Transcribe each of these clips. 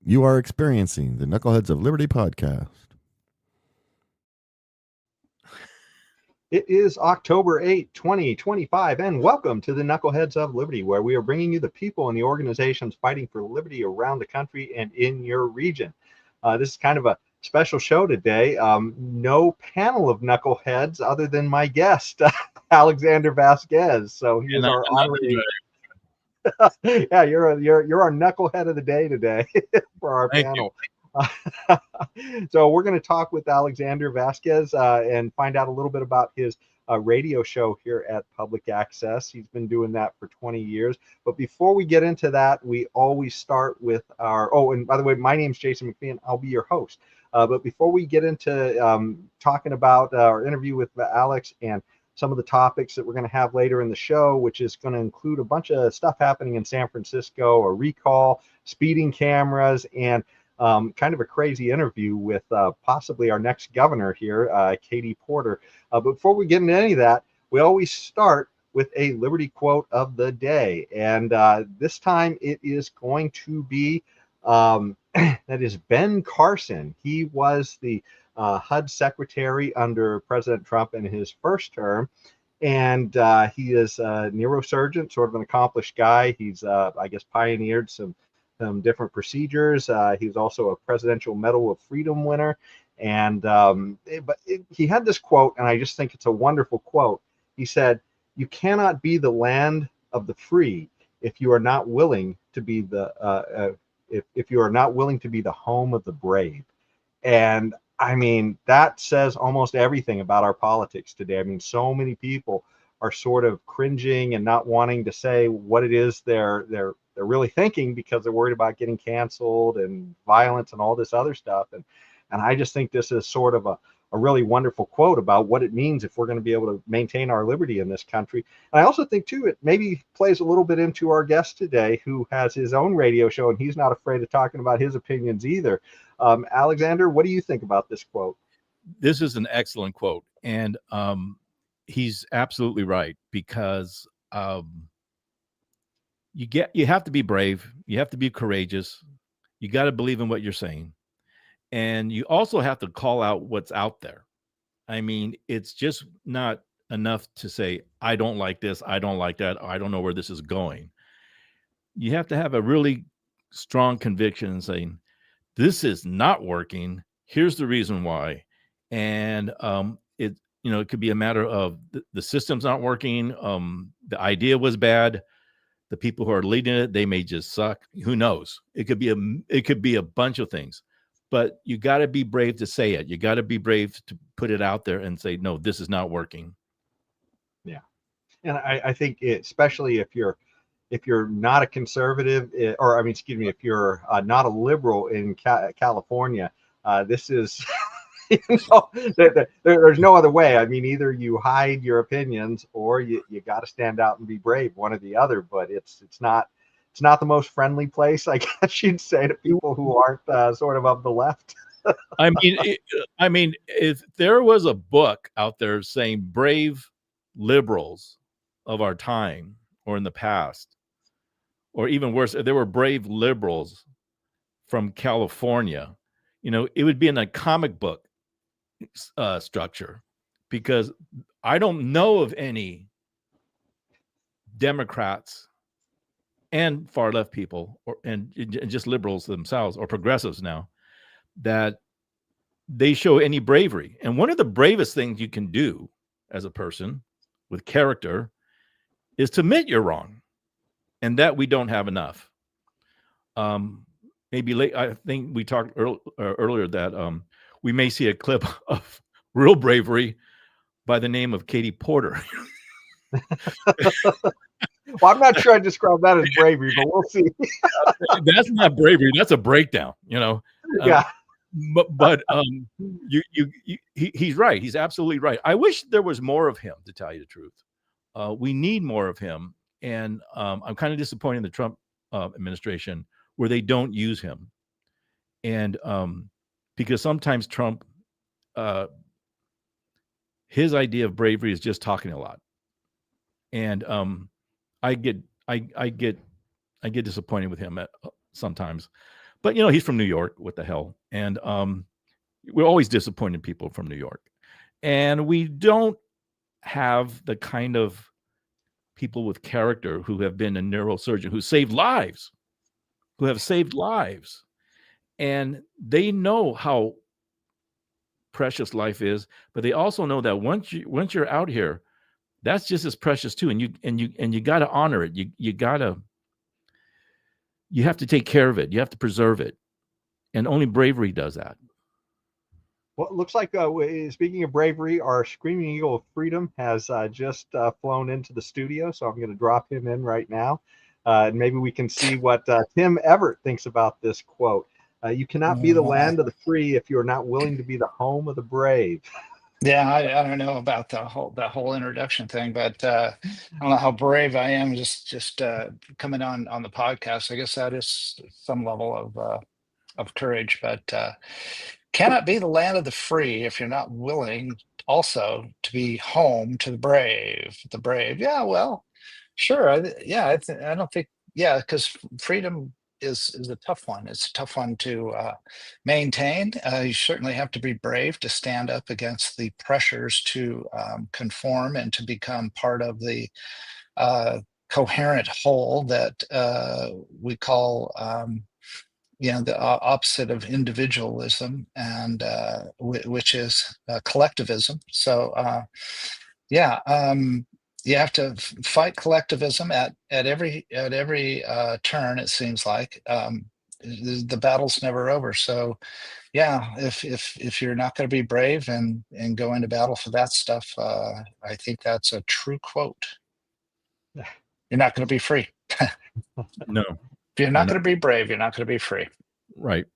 You are experiencing the Knuckleheads of Liberty podcast. It is October 8, 2025, and welcome to the Knuckleheads of Liberty, where we are bringing you the people and the organizations fighting for liberty around the country and in your region. This is kind of a special show today. No panel of Knuckleheads other than my guest, Alexander Vasquez. So he is our honorary. Yeah, you're our knucklehead of the day today for our panel. So we're going to talk with Alexander Vasquez and find out a little bit about his radio show here at Public Access. He's been doing that for 20 years. But before we get into that, we always start with our, and by the way, my name's Jason McPhee. I'll be your host. But before we get into talking about our interview with Alex and some of the topics that we're going to have later in the show, which is going to include a bunch of stuff happening in San Francisco, a recall, speeding cameras, and kind of a crazy interview with possibly our next governor here, Katie Porter. But before we get into any of that, we always start with a Liberty quote of the day. And this time it is going to be, that is Ben Carson. He was the HUD secretary under President Trump in his first term. And he is a neurosurgeon, sort of an accomplished guy. He's, I guess, pioneered some different procedures. He's also a Presidential Medal of Freedom winner. And he had this quote, and I just think it's a wonderful quote. He said, "You cannot be the land of the free if you are not willing to be the if you are not willing to be the home of the brave." And I mean, that says almost everything about our politics today. I mean, so many people are sort of cringing and not wanting to say what it is they're really thinking because they're worried about getting canceled and violence and all this other stuff. And I just think this is sort of a really wonderful quote about what it means if we're going to be able to maintain our liberty in this country. And I also think, too, it maybe plays a little bit into our guest today, who has his own radio show, and he's not afraid of talking about his opinions either. Alexander, what do you think about this quote? This is an excellent quote. And he's absolutely right, because you have to be brave. You have to be courageous. You got to believe in what you're saying. And you also have to call out what's out there. I mean, it's just not enough to say, I don't like this, I don't like that, I don't know where this is going. You have to have a really strong conviction in saying, this is not working. Here's the reason why. And it could be a matter of the system's not working. The idea was bad. The people who are leading it, they may just suck. Who knows? It could be a bunch of things. But you got to be brave to say it. You got to be brave to put it out there and say, no, this is not working. Yeah. And I think especially if you're not a conservative, if you're not a liberal in California, this is, there's no other way. I mean, either you hide your opinions or you got to stand out and be brave, one or the other. But it's not the most friendly place, I guess you'd say, to people who aren't sort of the left. I mean, if there was a book out there saying brave liberals of our time or in the past, or even worse, if there were brave liberals from California, it would be in a comic book structure, because I don't know of any Democrats and far left people and just liberals themselves or progressives now that they show any bravery. And one of the bravest things you can do as a person with character is to admit you're wrong, and that we don't have enough. Maybe late, I think we talked earlier that we may see a clip of real bravery by the name of Katie Porter. Well, I'm not sure I describe that as bravery, but we'll see. That's not bravery. That's a breakdown, Yeah. But he's right. He's absolutely right. I wish there was more of him, to tell you the truth. We need more of him. And I'm kind of disappointed in the Trump administration where they don't use him. And because sometimes Trump, his idea of bravery is just talking a lot. And I get disappointed with him sometimes. But he's from New York. What the hell? And we're always disappointing people from New York, and we don't have the kind of people with character who have been a neurosurgeon who have saved lives, and they know how precious life is, but they also know that once you're out here, that's just as precious too, and you got to honor it. You have to take care of it. You have to preserve it, and only bravery does that. Well, it looks like, speaking of bravery, our Screaming Eagle of Freedom has just flown into the studio, so I'm going to drop him in right now. And maybe we can see what Tim Everett thinks about this quote. You cannot be the land of the free if you're not willing to be the home of the brave. Yeah, I don't know about that whole introduction thing, but I don't know how brave I am just coming on the podcast. I guess that is some level of courage, but cannot be the land of the free if you're not willing also to be home to the brave. The brave, yeah, well, sure, I don't think, yeah, because freedom is a tough one. It's a tough one to maintain. You certainly have to be brave to stand up against the pressures to conform and to become part of the coherent whole that we call the opposite of individualism, and which is collectivism. So you have to fight collectivism at every turn. It seems like the battle's never over. So yeah, if you're not going to be brave and go into battle for that stuff, I think that's a true quote. You're not going to be free. No. If you're not going to be brave, you're not going to be free. Right.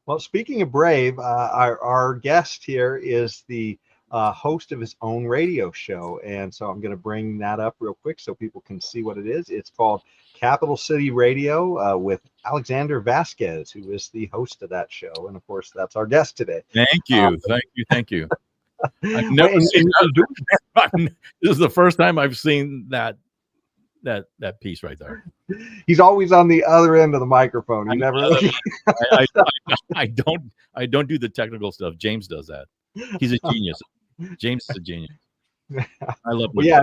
Well, speaking of brave, our guest here is the host of his own radio show. And so I'm going to bring that up real quick so people can see what it is. It's called Capital City Radio with Alexander Vasquez, who is the host of that show. And of course, that's our guest today. Thank you. Thank you. I've never seen that. This is the first time I've seen that piece right there. He's always on the other end of the microphone. He never. I don't do the technical stuff. James does that. He's a genius. James is a genius. I love. Well, yeah,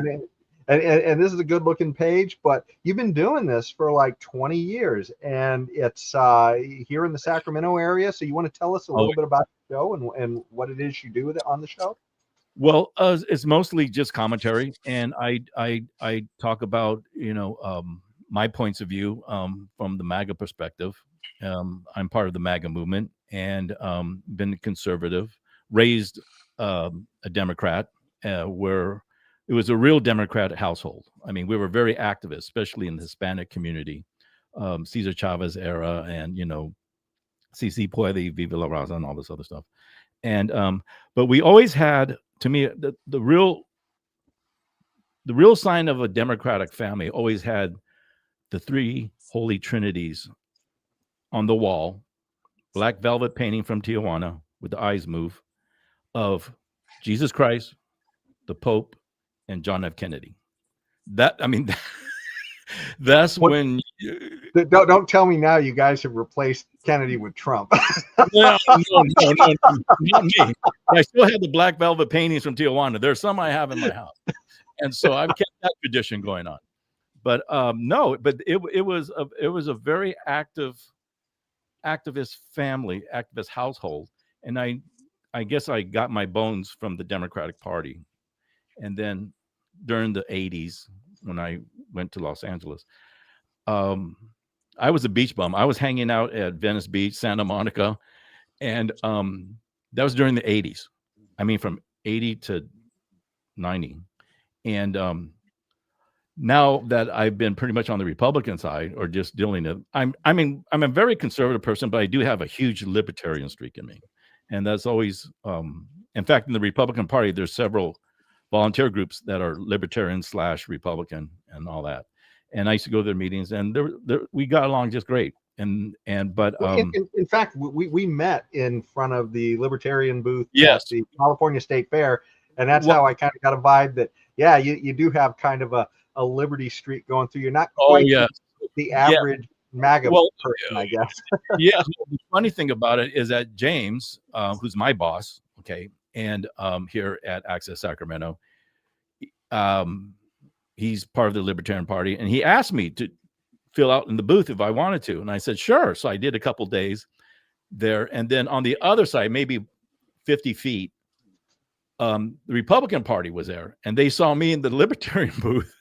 and this is a good-looking page, but you've been doing this for like 20 years, and it's here in the Sacramento area. So you want to tell us a little bit about the show and what it is you do with it on the show? Well, it's mostly just commentary, and I talk about my points of view from the MAGA perspective. I'm part of the MAGA movement and been conservative, raised a Democrat, where it was a real Democrat household. I mean, we were very activist, especially in the Hispanic community, Cesar Chavez era, and CC Puede, Viva la Raza, and all this other stuff. And but we always had, to me, the real sign of a Democratic family always had the three holy trinities on the wall, black velvet painting from Tijuana with the eyes move, of Jesus Christ, the Pope, and John F. Kennedy. That's when. Don't tell me now you guys have replaced Kennedy with Trump. No, not me. I still have the black velvet paintings from Tijuana. There's some I have in my house, and so I've kept that tradition going on. But no, but it was a very activist family, activist household, and I guess I got my bones from the Democratic Party, and then during the 80s when I went to Los Angeles. I was a beach bum. I was hanging out at Venice Beach, Santa Monica, and that was during the 80s. I mean, from 80 to 90. And now that I've been pretty much on the Republican side, or just dealing with, I'm a very conservative person, but I do have a huge libertarian streak in me, and that's always. In fact, in the Republican Party, there's several volunteer groups that are libertarian / Republican and all that. And I used to go to their meetings, and we got along just great. But in fact, we met in front of the Libertarian booth yes. at the California State Fair, and that's how I kind of got a vibe that you do have kind of a liberty streak going through. You're not quite the average MAGA Well, person, I guess. yeah. The funny thing about it is that James, who's my boss, okay, and here at Access Sacramento, he's part of the Libertarian Party, and he asked me to fill out in the booth if I wanted to, and I said sure. So I did a couple days there, and then on the other side, maybe 50 feet, the Republican Party was there, and they saw me in the Libertarian booth.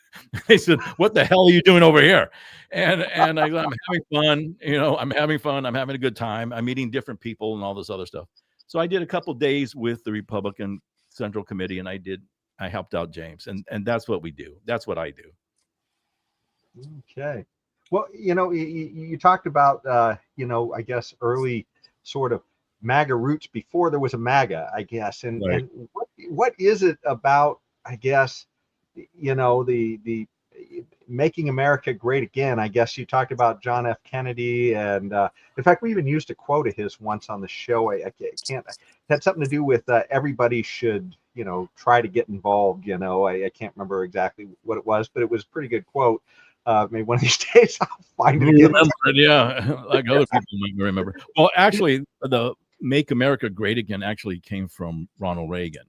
They said, "What the hell are you doing over here?" And I go, "I'm having fun. I'm having fun. I'm having a good time. I'm meeting different people and all this other stuff." So I did a couple days with the Republican Central Committee, and I helped out James, and that's what we do. That's what I do. Okay. Well, you talked about, I guess early sort of MAGA roots before there was a MAGA, I guess. And, Right. and what is it about, I guess, the making America great again? I guess you talked about John F. Kennedy. And in fact, we even used a quote of his once on the show. I can't, it had something to do with everybody should, try to get involved. I can't remember exactly what it was, but it was a pretty good quote. Maybe one of these days I'll find it again. Remember it, yeah, like other people might remember. Well, actually, the "Make America Great Again" actually came from Ronald Reagan,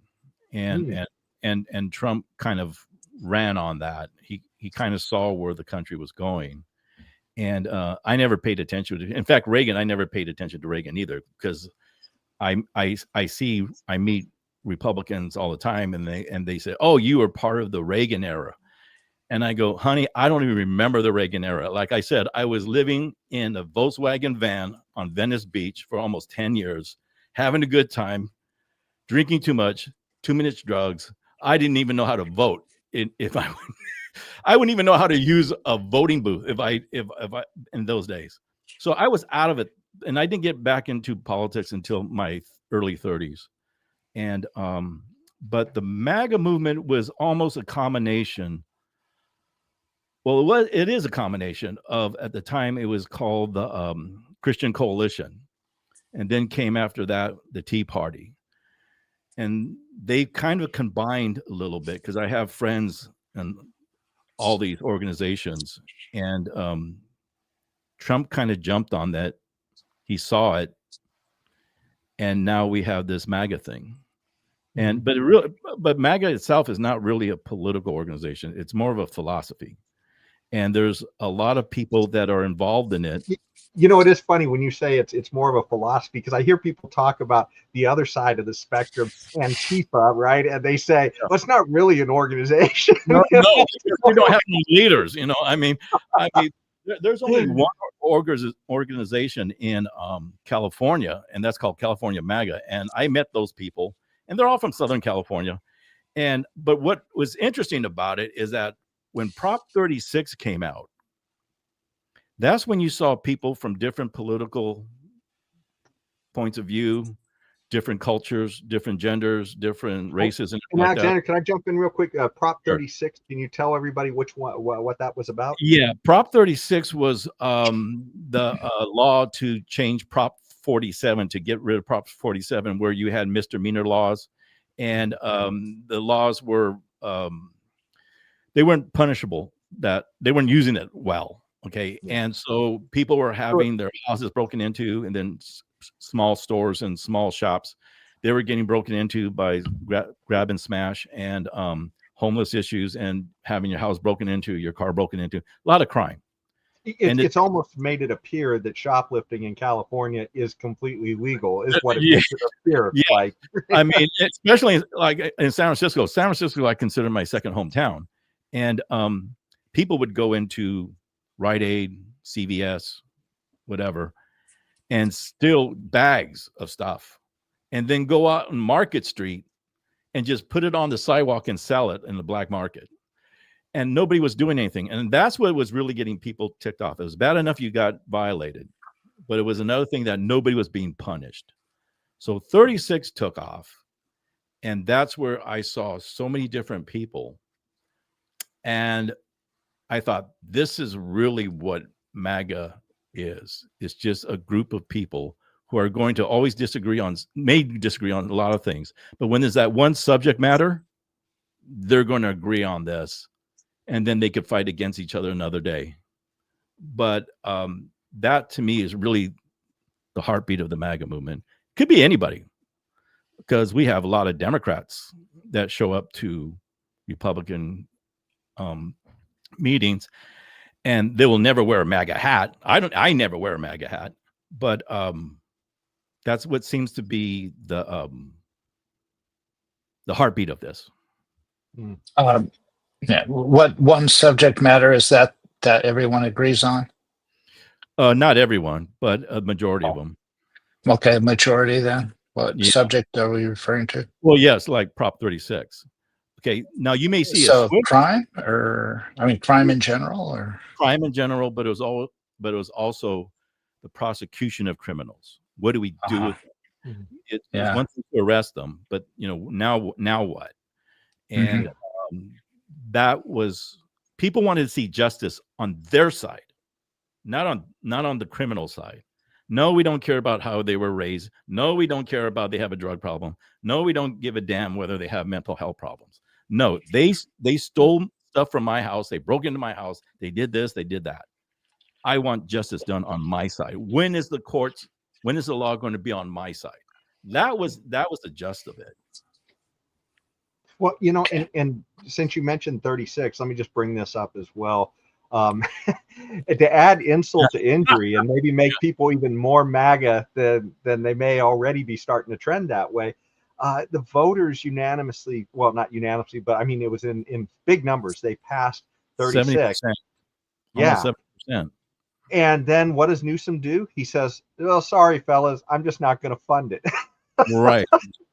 and Trump kind of ran on that. He kind of saw where the country was going, and I never paid attention to. In fact, Reagan, I never paid attention to Reagan either, because I meet Republicans all the time, and they say, "Oh, you were part of the Reagan era." And I go, "Honey, I don't even remember the Reagan era." Like I said, I was living in a Volkswagen van on Venice Beach for almost 10 years, having a good time, drinking too much, too many drugs. I didn't even know how to vote. I wouldn't even know how to use a voting booth if I in those days. So I was out of it, and I didn't get back into politics until my early 30s. And but the MAGA movement was almost a combination. Well, it is a combination of, at the time, it was called the Christian Coalition, and then came after that the Tea Party, and they kind of combined a little bit, because I have friends in all these organizations, and Trump kind of jumped on that. He saw it, and now we have this MAGA thing. And but MAGA itself is not really a political organization; it's more of a philosophy. And there's a lot of people that are involved in it. It is funny when you say it's more of a philosophy, because I hear people talk about the other side of the spectrum, Antifa, right? And they say, well, it's not really an organization. No, we don't have any leaders. I mean, there's only one organization in California, and that's called California MAGA. And I met those people, and they're all from Southern California. But what was interesting about it is that when Prop 36 came out, that's when you saw people from different political points of view, different cultures, different genders, different races. And now, Alexander, can I jump in real quick? Prop 36, sure. Can you tell everybody which one, what that was about? Yeah, Prop 36 was the law to change Prop 47, to get rid of Prop 47, where you had misdemeanor laws, and the laws were they weren't punishable, that they weren't using it well. Okay. Yeah. And so people were having their houses broken into, and then small stores and small shops, they were getting broken into by grab and smash, and homeless issues, and having your house broken into, your car broken into, a lot of crime. It's almost made it appear that shoplifting in California is completely legal, is what it makes it appear like. I mean, especially like in San Francisco. San Francisco, I consider my second hometown. And people would go into Rite Aid, CVS, whatever, and steal bags of stuff, and then go out on Market Street and just put it on the sidewalk and sell it in the black market. And nobody was doing anything. And that's what was really getting people ticked off. It was bad enough you got violated, but it was another thing that nobody was being punished. So 36 took off. And that's where I saw so many different people. And I thought, this is really what MAGA is. It's just a group of people who are going to always disagree on a lot of things. But when there's that one subject matter, they're going to agree on this. And then they could fight against each other another day. But that to me is really the heartbeat of the MAGA movement. Could be anybody, because we have a lot of Democrats that show up to Republican meetings, and they will never wear a MAGA hat. I never wear a MAGA hat, but that's what seems to be the heartbeat of this. Yeah. What one subject matter is that everyone agrees on? Not everyone, but a majority of them. Okay, majority then. What Yeah. subject are we referring to? Well, yes, like Prop 36. Okay, now you may see So crime, or I mean crime in general, or crime in general, but it was also the prosecution of criminals. What do we do with them? It's one thing to arrest them, but now what? And that was, people wanted to see justice on their side, not on the criminal side. No, we don't care about how they were raised. No, we don't care about they have a drug problem. No, we don't give a damn whether they have mental health problems. No, they stole stuff from my house. They broke into my house. They did this. They did that. I want justice done on my side. When is the law going to be on my side? That was the gist of it. Well, and since you mentioned 36, let me just bring this up as well. To add insult to injury and maybe make people even more MAGA than they may already be starting to trend that way. The voters unanimously, well, not unanimously, but I mean, it was in big numbers. They passed 36. 70%. Yeah. 70%. And then what does Newsom do? He says, "Well, sorry, fellas, I'm just not going to fund it." Right.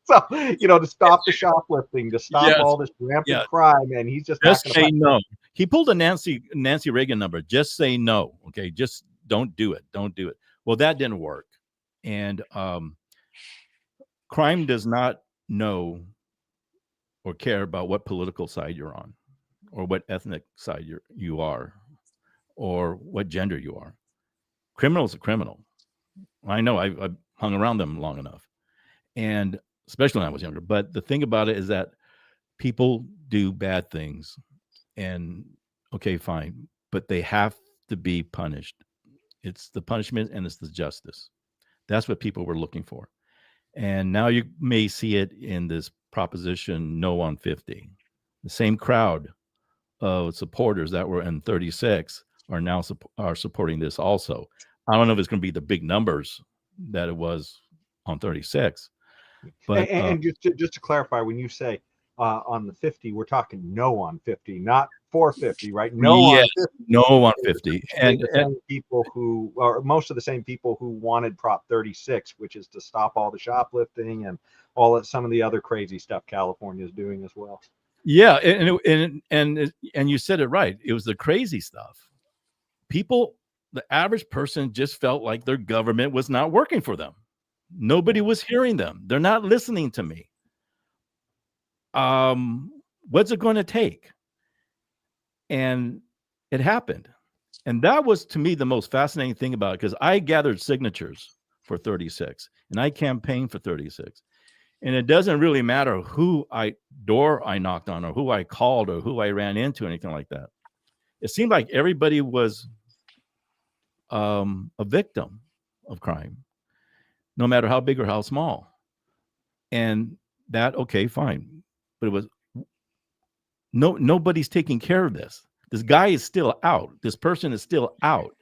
So, to stop the shoplifting, to stop all this rampant crime, and he's just not say no. He pulled a Nancy Reagan number. Just say no. Okay, just don't do it. Don't do it. Well, that didn't work. And crime does not know or care about what political side you're on, or what ethnic side you are, or what gender you are. Criminal's a criminal. I know. I've hung around them long enough, and especially when I was younger. But the thing about it is that people do bad things, and okay, fine, but they have to be punished. It's the punishment and it's the justice. That's what people were looking for. And now you may see it in this proposition no on 50. The same crowd of supporters that were in 36 are now supporting this also. I don't know if it's going to be the big numbers that it was on 36. But and just to clarify, when you say on the 50, we're talking no on 50, not 450, right? No on 50. No on 50. And people who, or most of the same people who wanted Prop 36, which is to stop all the shoplifting and some of the other crazy stuff California is doing as well. Yeah, and you said it right. It was the crazy stuff. People, the average person, just felt like their government was not working for them. Nobody was hearing them. They're not listening to me. What's it going to take? And it happened. And that was, to me, the most fascinating thing about it, because I gathered signatures for 36 and I campaigned for 36. And it doesn't really matter who door I knocked on, or who I called, or who I ran into, anything like that. It seemed like everybody was a victim of crime, no matter how big or how small. And that, okay, fine. But it was nobody's taking care of this. This guy is still out. This person is still out.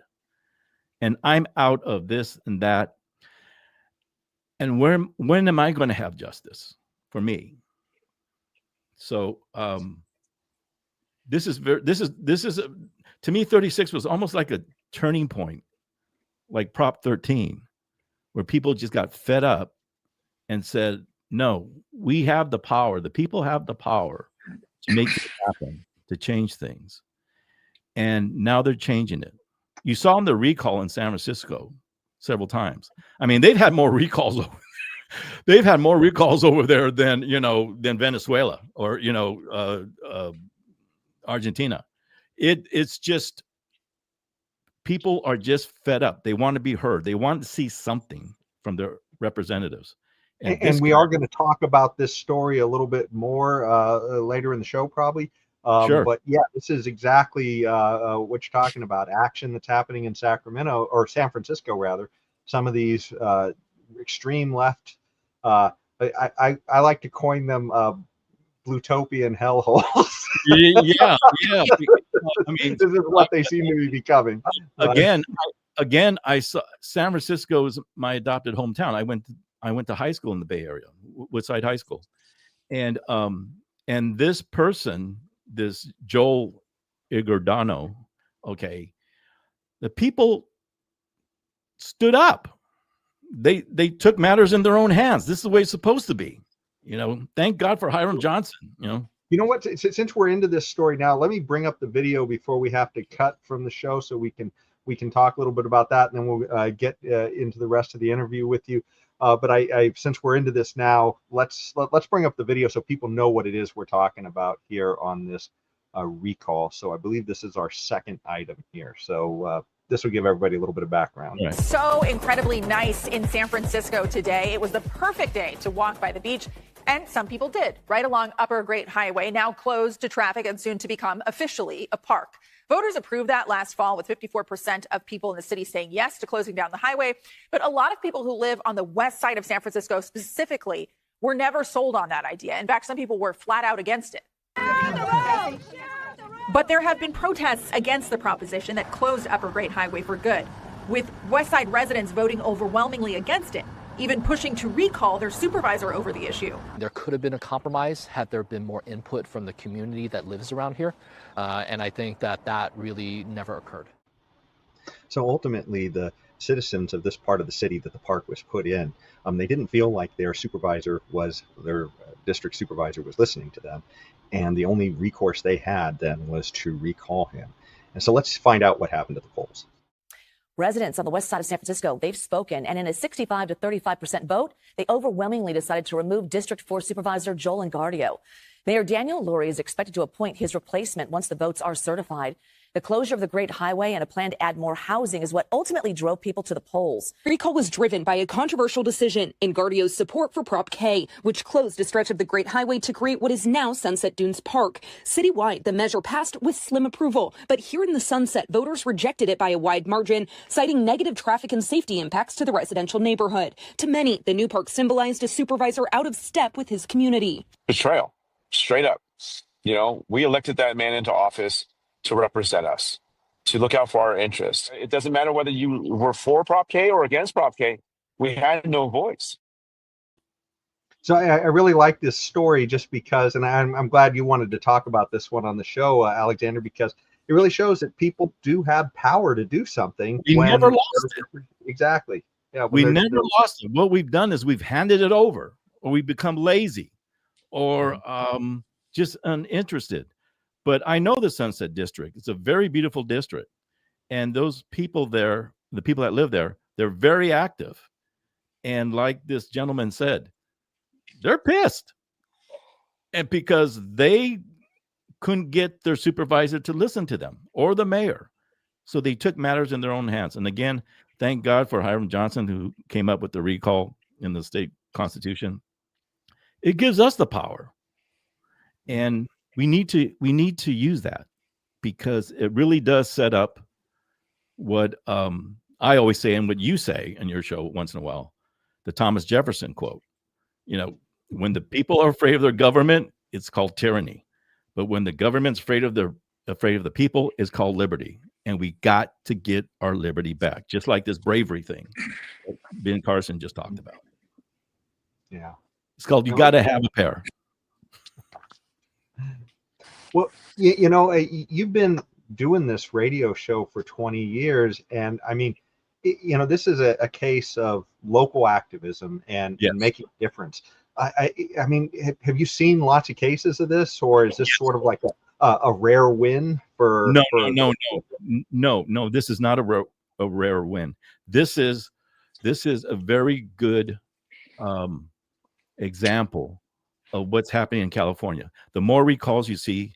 And I'm out of this and that. And when am I going to have justice for me? So this is to me, 36 was almost like a turning point, like Prop 13, where people just got fed up and said, no, we have the power. The people have the power to make it happen, to change things. And now they're changing it. You saw the recall in San Francisco several times. I mean, they've had more recalls over there than Venezuela or Argentina. It's just, people are just fed up. They want to be heard. They want to see something from their representatives. And we are going to talk about this story a little bit more later in the show, probably. Sure. But yeah, this is exactly what you're talking about. Action that's happening in Sacramento, or San Francisco rather. Some of these extreme left. I like to coin them Bluetopian hellholes. Yeah. I mean, This is what they seem to be becoming. again, I saw San Francisco is my adopted hometown. I went to high school in the Bay Area, Woodside High School, and this person, this Joel Igordano, okay, the people stood up. They took matters in their own hands. This is the way it's supposed to be. Thank God for Hiram Johnson. You know what? Since we're into this story now, let me bring up the video before we have to cut from the show, so we can talk a little bit about that, and then we'll get into the rest of the interview with you. But I since we're into this now, let's bring up the video so people know what it is we're talking about here on this recall. So I believe this is our second item here. So this will give everybody a little bit of background. Right. So incredibly nice in San Francisco today. It was the perfect day to walk by the beach. And some people did, right along Upper Great Highway, now closed to traffic and soon to become officially a park. Voters approved that last fall, with 54% of people in the city saying yes to closing down the highway. But a lot of people who live on the west side of San Francisco specifically were never sold on that idea. In fact, some people were flat out against it. But there have been protests against the proposition that closed Upper Great Highway for good, with West Side residents voting overwhelmingly against it, even pushing to recall their supervisor over the issue. There could have been a compromise had there been more input from the community that lives around here. And I think that really never occurred. So ultimately, the citizens of this part of the city that the park was put in, they didn't feel like their district supervisor was listening to them. And the only recourse they had then was to recall him. And so let's find out what happened at the polls. Residents on the west side of San Francisco, they've spoken, and in a 65 to 35% vote, they overwhelmingly decided to remove District 4 Supervisor Joel Engardio. Mayor Daniel Lurie is expected to appoint his replacement once the votes are certified. The closure of the Great Highway and a plan to add more housing is what ultimately drove people to the polls. Recall was driven by a controversial decision, Engardio's support for Prop K, which closed a stretch of the Great Highway to create what is now Sunset Dunes Park. Citywide, the measure passed with slim approval, but here in the Sunset, voters rejected it by a wide margin, citing negative traffic and safety impacts to the residential neighborhood. To many, the new park symbolized a supervisor out of step with his community. Betrayal, straight up. We elected that man into office to represent us, to look out for our interests. It doesn't matter whether you were for Prop K or against Prop K. We had no voice. So I really like this story just because, and I'm glad you wanted to talk about this one on the show, Alexander, because it really shows that people do have power to do something. We never lost it. Exactly. Yeah, we never lost it. What we've done is we've handed it over, or we've become lazy, or just uninterested. But I know the Sunset District. It's a very beautiful district. And those people there, the people that live there, they're very active. And like this gentleman said, they're pissed. And because they couldn't get their supervisor to listen to them or the mayor. So they took matters in their own hands. And again, thank God for Hiram Johnson, who came up with the recall in the state constitution. It gives us the power. And we need to use that, because it really does set up what I always say and what you say in your show once in a while, the Thomas Jefferson quote. When the people are afraid of their government, it's called tyranny. But when the government's afraid of the people, it's called liberty. And we got to get our liberty back, just like this bravery thing that Ben Carson just talked about. Yeah. It's called You Got to Have a Pair. Well, you've been doing this radio show for 20 years. And I mean, this is a case of local activism and making a difference. I mean, have you seen lots of cases of this, or is this sort of like a rare win for? No. This is not a rare win. This is a very good example of what's happening in California. The more recalls you see,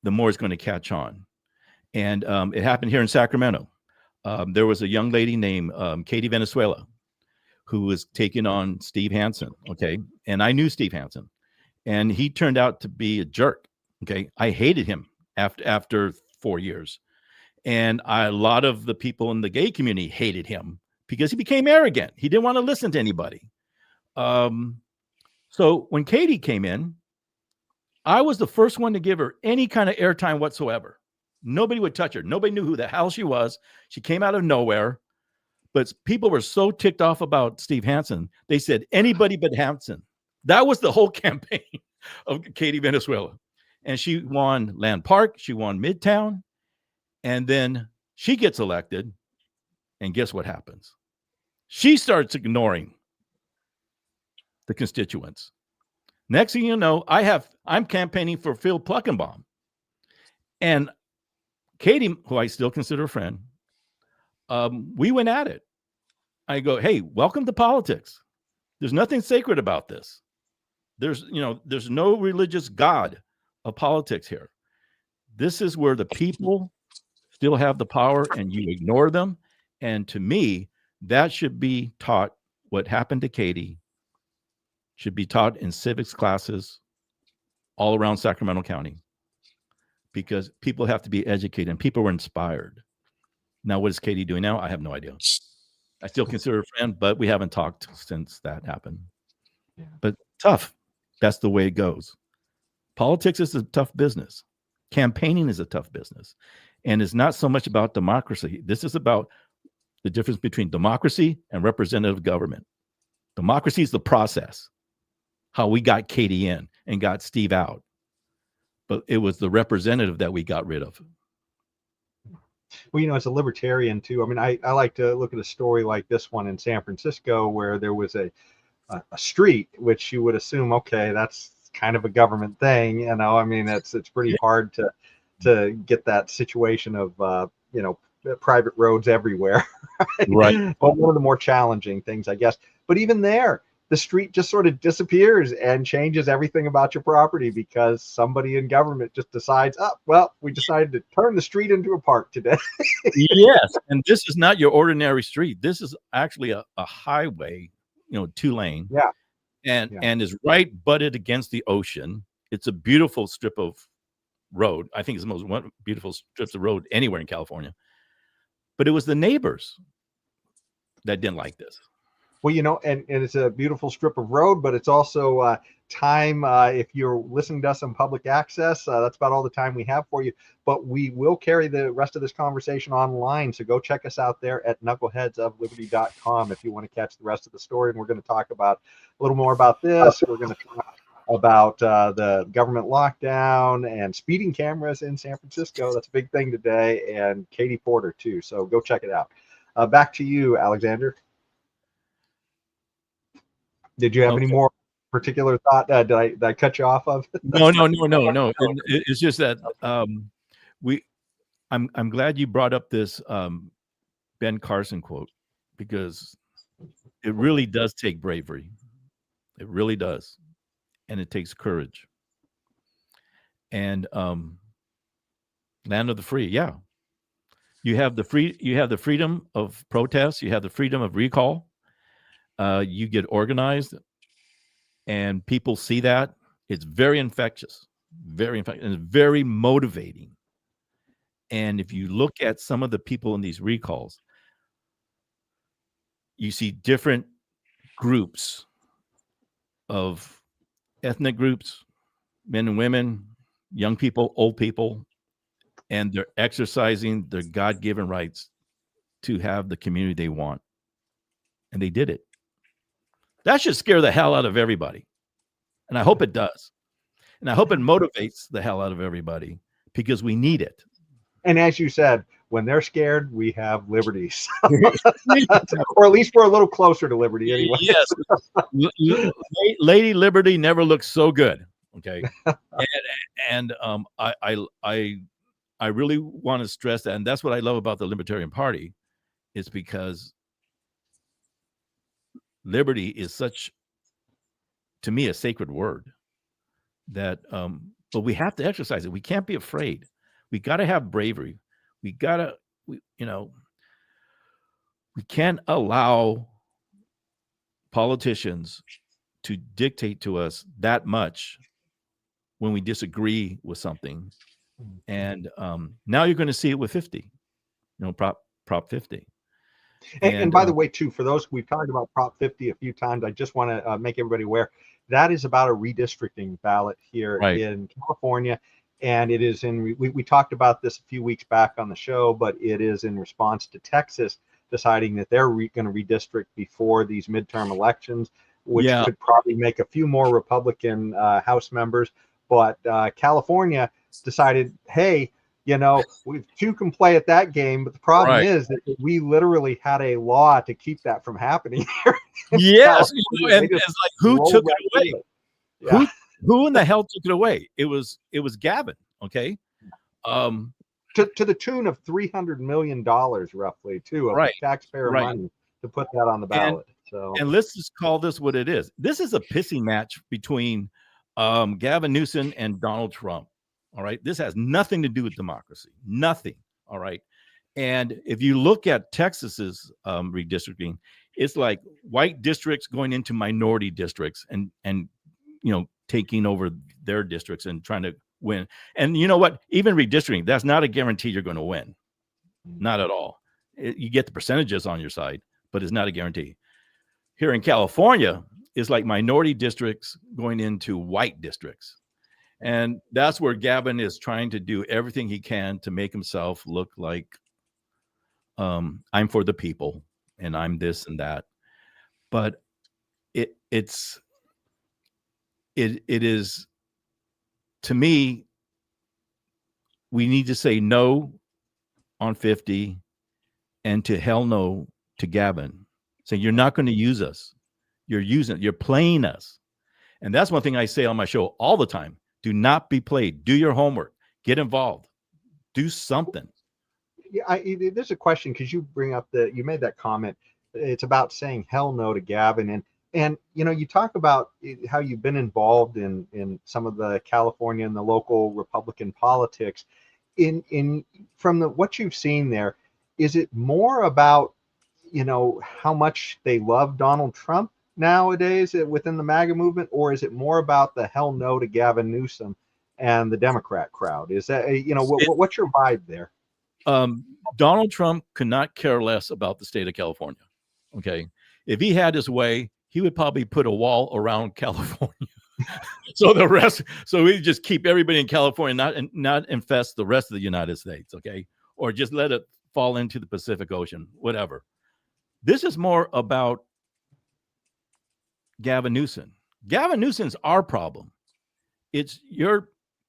the more it's going to catch on. And it happened here in Sacramento. There was a young lady named Katie Venezuela who was taking on Steve Hansen. Okay. And I knew Steve Hansen, and he turned out to be a jerk. Okay, I hated him after 4 years, and a lot of the people in the gay community hated him because he became arrogant. He didn't want to listen to anybody. So when Katie came in, I was the first one to give her any kind of airtime whatsoever. Nobody would touch her. Nobody knew who the hell she was. She came out of nowhere. But people were so ticked off about Steve Hansen, they said anybody but Hansen. That was the whole campaign of Katie Venezuela. And she won Land Park. She won Midtown. And then she gets elected. And guess what happens? She starts ignoring the constituents. Next thing you know, I'm campaigning for Phil Pluckenbaum. And Katie, who I still consider a friend, we went at it. I go, hey, welcome to politics. There's nothing sacred about this. There's no religious God of politics here. This is where the people still have the power and you ignore them. And to me, that should be taught. What happened to Katie should be taught in civics classes all around Sacramento County, because people have to be educated and people were inspired. Now, what is Katie doing now? I have no idea. I still consider her a friend, but we haven't talked since that happened. Yeah. But tough. That's the way it goes. Politics is a tough business. Campaigning is a tough business. And it's not so much about democracy. This is about the difference between democracy and representative government. Democracy is the process, how we got Katie in and got Steve out. But it was the representative that we got rid of. Well, as a libertarian too, I mean, I like to look at a story like this one in San Francisco where there was a street, which you would assume, okay, that's kind of a government thing. I mean, it's pretty hard to get that situation of, private roads everywhere. Right. But one of the more challenging things, I guess. But even there, the street just sort of disappears and changes everything about your property because somebody in government just decides, we decided to turn the street into a park today. Yes. And this is not your ordinary street. This is actually a highway, 2-lane. Yeah. And is right butted against the ocean. It's a beautiful strip of road. I think it's the most beautiful strips of road anywhere in California. But it was the neighbors that didn't like this. Well, and it's a beautiful strip of road, but it's also time. If you're listening to us on public access, that's about all the time we have for you. But we will carry the rest of this conversation online. So go check us out there at knuckleheadsofliberty.com if you want to catch the rest of the story. And we're going to talk about a little more about this. We're going to talk about the government lockdown and speeding cameras in San Francisco. That's a big thing today. And Katie Porter, too. So go check it out. Back to you, Alexander. Did you have any more particular thought? Did I cut you off of? No. It's just that I'm glad you brought up this Ben Carson quote, because it really does take bravery. It really does, and it takes courage. And land of the free, yeah. You have the freedom of protest. You have the freedom of recall. You get organized and people see that. It's very infectious, and very motivating. And if you look at some of the people in these recalls, you see different groups of ethnic groups, men and women, young people, old people, and they're exercising their God-given rights to have the community they want. And they did it. That should scare the hell out of everybody. And I hope it does. And I hope it motivates the hell out of everybody, because we need it. And as you said, when they're scared, we have liberties. Or at least we're a little closer to liberty anyway. Yes. Lady Liberty never looks so good. Okay. And I really want to stress that. And that's what I love about the Libertarian Party, is because liberty is such, to me, a sacred word that, but we have to exercise it. We can't be afraid. We got to have bravery. We can't allow politicians to dictate to us that much when we disagree with something. And now you're going to see it with 50, Prop 50. And by the way, too, for those, we've talked about Prop 50 a few times. I just want to make everybody aware that is about a redistricting ballot here in California. And it is we talked about this a few weeks back on the show, but it is in response to Texas deciding that they're going to redistrict before these midterm elections, which could probably make a few more Republican House members. But California decided, hey, we two can play at that game, but the problem is that we literally had a law to keep that from happening here. Yes, and it's like, who took it away? Yeah. Who in the hell took it away? It was Gavin. Okay, to the tune of $300 million, roughly, too, of taxpayer money to put that on the ballot. And let's just call this what it is. This is a pissing match between Gavin Newsom and Donald Trump. All right. This has nothing to do with democracy. Nothing. All right. And if you look at Texas's redistricting, it's like white districts going into minority districts and taking over their districts and trying to win. And you know what? Even redistricting, that's not a guarantee you're going to win. Not at all. You get the percentages on your side, but it's not a guarantee. Here in California, it's like minority districts going into white districts. And that's where Gavin is trying to do everything he can to make himself look like I'm for the people and I'm this and that. But it is, to me, we need to say no on 50 and to hell no to Gavin. Saying you're not going to use us. You're playing us. And that's one thing I say on my show all the time. Do not be played. Do your homework. Get involved. Do something. Yeah, there's a question because you bring up you made that comment. It's about saying hell no to Gavin, and you talk about how you've been involved in some of the California and the local Republican politics. From what you've seen there, is it more about how much they love Donald Trump nowadays within the MAGA movement, or is it more about the hell no to Gavin Newsom and the Democrat crowd? Is that what's your vibe there? Donald Trump could not care less about the state of California. Okay, if he had his way, he would probably put a wall around California. So we just keep everybody in California, not infest the rest of the United States. Okay, or just let it fall into the Pacific Ocean, whatever. This is more about Gavin Newsom. Gavin Newsom's our problem.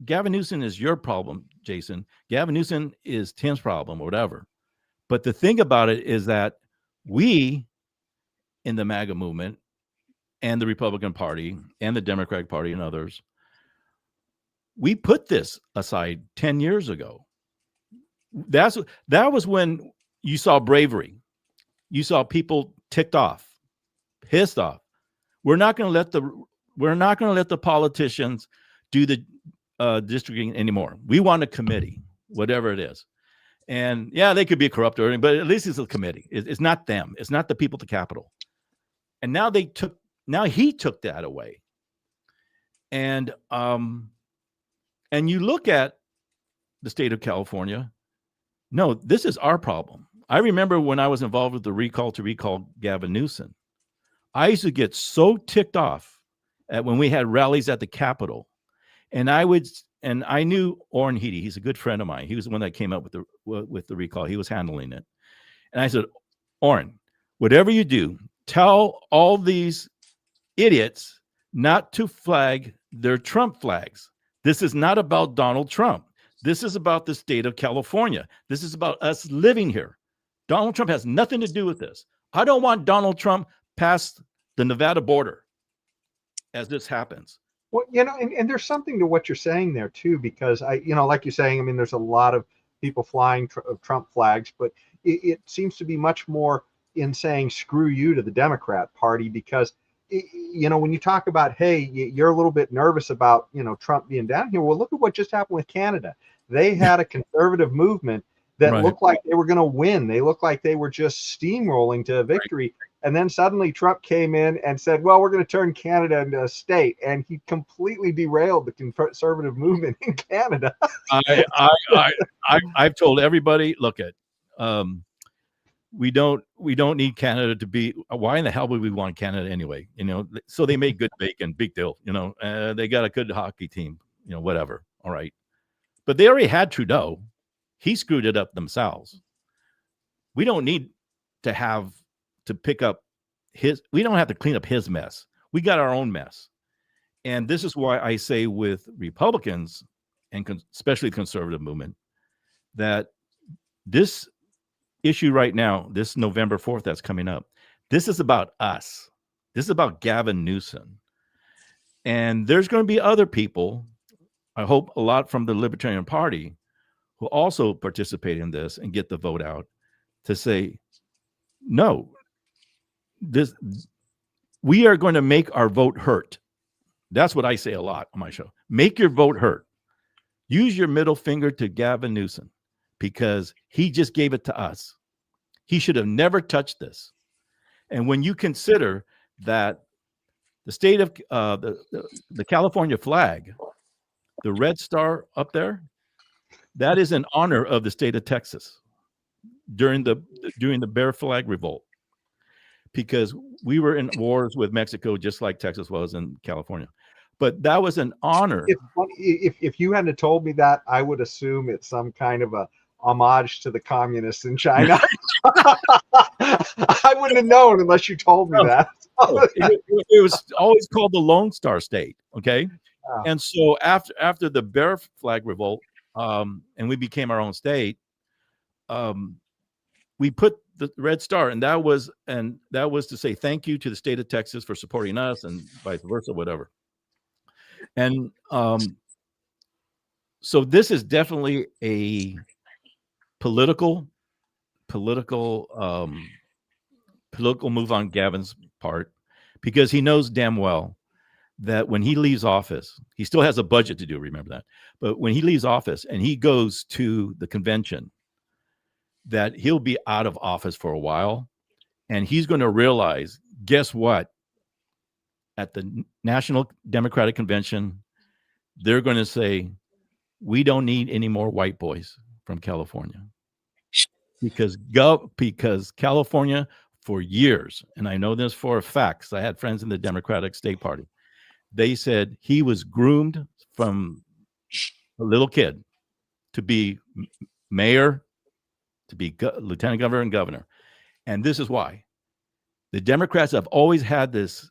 Gavin Newsom is your problem, Jason. Gavin Newsom is Tim's problem, or whatever. But the thing about it is that we in the MAGA movement and the Republican Party and the Democratic Party and others, we put this aside 10 years ago. That was when you saw bravery. You saw people ticked off, pissed off. We're not going to let the politicians do the districting anymore. We want a committee, whatever it is. And yeah, they could be corrupt, but at least it's a committee. It's not them. It's not the people at the Capitol. And now he took that away. And you look at the state of California. No, this is our problem. I remember when I was involved with the recall Gavin Newsom, I used to get so ticked off at when we had rallies at the Capitol, and I knew Orrin Heedy. He's a good friend of mine. He was the one that came up with the recall. He was handling it, and I said, Orrin, whatever you do, tell all these idiots not to flag their Trump flags. This is not about Donald Trump. This is about the state of California. This is about us living here. Donald Trump has nothing to do with this. I don't want Donald Trump past the Nevada border as this happens. Well, and there's something to what you're saying there too, because like you're saying, I mean, there's a lot of people flying Trump flags, but it seems to be much more in saying screw you to the Democrat Party, because when you talk about, hey, you're a little bit nervous about Trump being down here. Well, look at what just happened with Canada. They had a conservative movement that looked like they were going to win. They looked like they were just steamrolling to victory. And then suddenly Trump came in and said, well, we're going to turn Canada into a state. And he completely derailed the conservative movement in Canada. I've told everybody, look at, we don't need Canada to be. Why in the hell would we want Canada anyway? So they made good bacon, big deal. They got a good hockey team. Whatever. All right, but they already had Trudeau. He screwed it up themselves. We don't need to pick up his. We don't have to clean up his mess. We got our own mess, and this is why I say with Republicans and especially the conservative movement that this issue right now, this November 4th that's coming up, this is about us. This is about Gavin Newsom. And there's going to be other people, I hope a lot from the Libertarian Party, who also participate in this and get the vote out to say, no, we are going to make our vote hurt. That's what I say a lot on my show. Make your vote hurt. Use your middle finger to Gavin Newsom because he just gave it to us. He should have never touched this. And when you consider that the state of the California flag, the red star up there, that is in honor of the state of Texas during the Bear Flag Revolt, because we were in wars with Mexico just like Texas was in California. But that was an honor. If you hadn't told me that, I would assume it's some kind of a homage to the communists in China. I wouldn't have known unless you told me that. It was always called the Lone Star State. Okay. And so after the Bear Flag Revolt, and we became our own state, we put the red star, and that was to say thank you to the state of Texas for supporting us, and vice versa, whatever. And so this is definitely a political move on Gavin's part, because he knows damn well that when he leaves office, he still has a budget to do, remember that. But when he leaves office and he goes to the convention, that he'll be out of office for a while, and he's going to realize, guess what? At the National Democratic Convention, they're going to say, we don't need any more white boys from California. Because California for years, and I know this for a fact, because I had friends in the Democratic State Party, they said he was groomed from a little kid to be mayor, to be lieutenant governor and governor. And this is why. The Democrats have always had this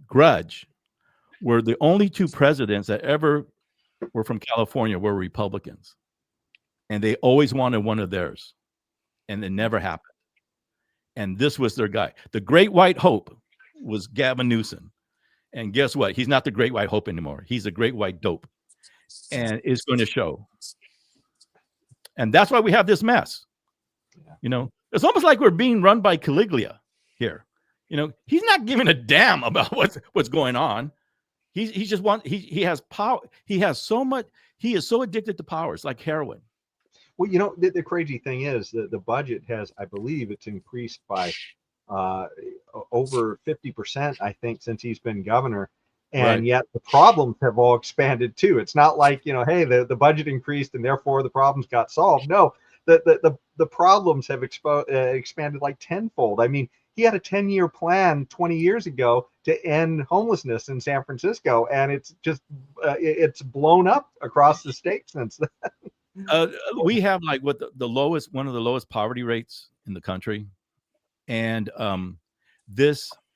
grudge where the only two presidents that ever were from California were Republicans. And they always wanted one of theirs. And it never happened. And this was their guy. The great white hope was Gavin Newsom. And guess what? He's not the great white hope anymore. He's a great white dope. And it's going to show. And that's why we have this mess. It's almost like we're being run by Caligula here. He's not giving a damn about what's going on. He has power. He has so much. He is so addicted to power. It's like heroin. Well, the crazy thing is that the budget has, I believe it's increased by over 50%, I think, since he's been governor. And yet the problems have all expanded too. It's not like, hey, the budget increased and therefore the problems got solved. No, the problems have expanded like tenfold. I mean, he had a 10-year plan 20 years ago to end homelessness in San Francisco, and it's just it's blown up across the state since then. We have like one of the lowest poverty rates in the country, and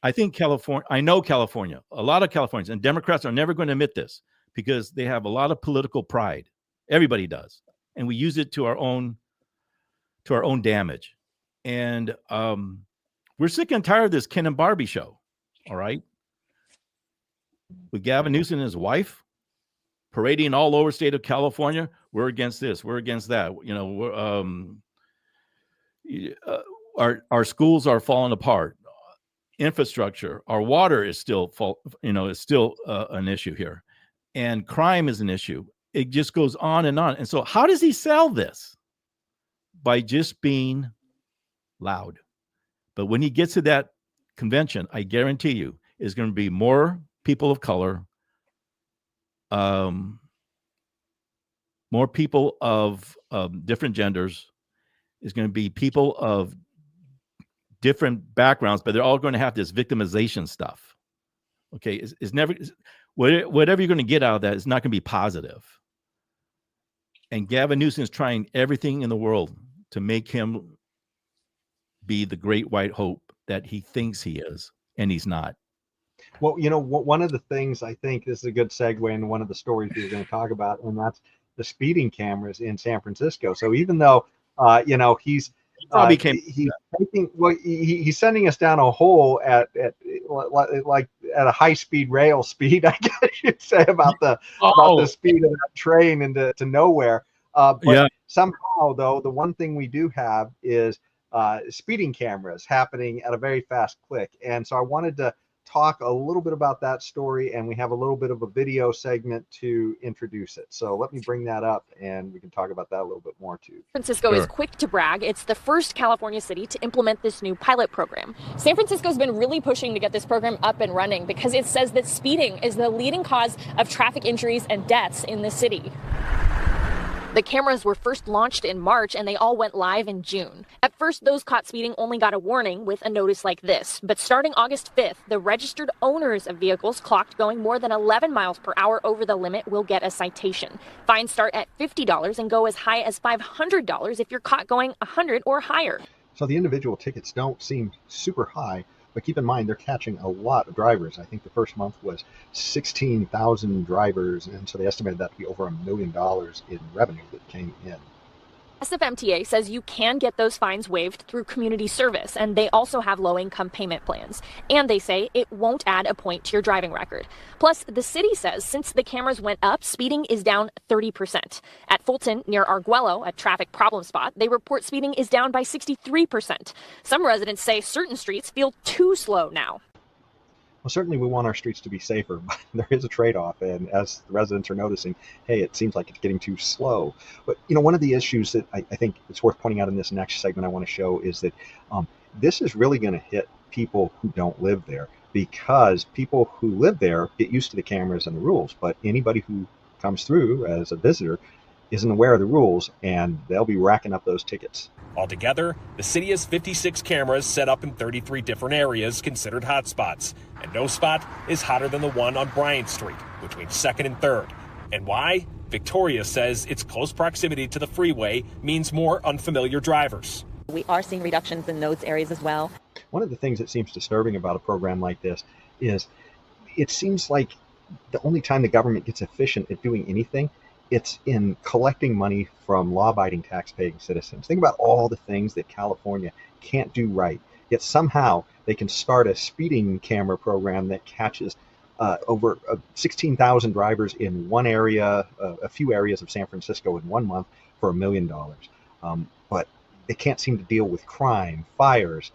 I think California, I know California, a lot of Californians, and Democrats are never going to admit this because they have a lot of political pride. Everybody does. And we use it to our own damage. And we're sick and tired of this Ken and Barbie show. All right. With Gavin Newsom and his wife parading all over state of California. We're against this. We're against that. Our schools are falling apart. Infrastructure, our water is still an issue here, and crime is an issue. It just goes on and on. And so how does he sell this? By just being loud. But when he gets to that convention, I guarantee you, is going to be more people of color, more people of different genders. Is going to be people of different backgrounds, but they're all going to have this victimization stuff. Okay, it's never, whatever you're going to get out of that is not going to be positive. And Gavin Newsom is trying everything in the world to make him be the great white hope that he thinks he is, and he's not. Well, one of the things, I think this is a good segue into one of the stories we were going to talk about, and that's the speeding cameras in San Francisco. So even though, he's probably he's taking, he's sending us down a hole at like at a high speed rail speed, I guess you'd say, about the speed of that train into nowhere. But somehow, though, the one thing we do have is speeding cameras happening at a very fast click. And so I wanted to talk a little bit about that story, and we have a little bit of a video segment to introduce it. So let me bring that up and we can talk about that a little bit more too. San Francisco is quick to brag. It's the first California city to implement this new pilot program. San Francisco's been really pushing to get this program up and running because it says that speeding is the leading cause of traffic injuries and deaths in the city. The cameras were first launched in March and they all went live in June. At first, those caught speeding only got a warning with a notice like this. But starting August 5th, the registered owners of vehicles clocked going more than 11 miles per hour over the limit will get a citation. Fines start at $50 and go as high as $500 if you're caught going 100 or higher. So the individual tickets don't seem super high, but keep in mind they're catching a lot of drivers. I think the first month was 16,000 drivers, and so they estimated that to be over $1 million in revenue that came in. SFMTA says you can get those fines waived through community service, and they also have low-income payment plans. And they say it won't add a point to your driving record. Plus, the city says since the cameras went up, speeding is down 30%. At Fulton, near Arguello, a traffic problem spot, they report speeding is down by 63%. Some residents say certain streets feel too slow now. Well, certainly we want our streets to be safer, but there is a trade-off, and as the residents are noticing, hey, it seems like it's getting too slow. But one of the issues that I think it's worth pointing out in this next segment I want to show is that this is really going to hit people who don't live there, because people who live there get used to the cameras and the rules, but anybody who comes through as a visitor isn't aware of the rules, and they'll be racking up those tickets. Altogether, the city has 56 cameras set up in 33 different areas considered hotspots, and no spot is hotter than the one on Bryant Street between 2nd and 3rd. And why? Victoria says its close proximity to the freeway means more unfamiliar drivers. We are seeing reductions in those areas as well. One of the things that seems disturbing about a program like this is it seems like the only time the government gets efficient at doing anything, it's in collecting money from law-abiding tax-paying citizens. Think about all the things that California can't do right, yet somehow they can start a speeding camera program that catches over 16,000 drivers in one area, a few areas of San Francisco in 1 month for $1 million. But they can't seem to deal with crime, fires,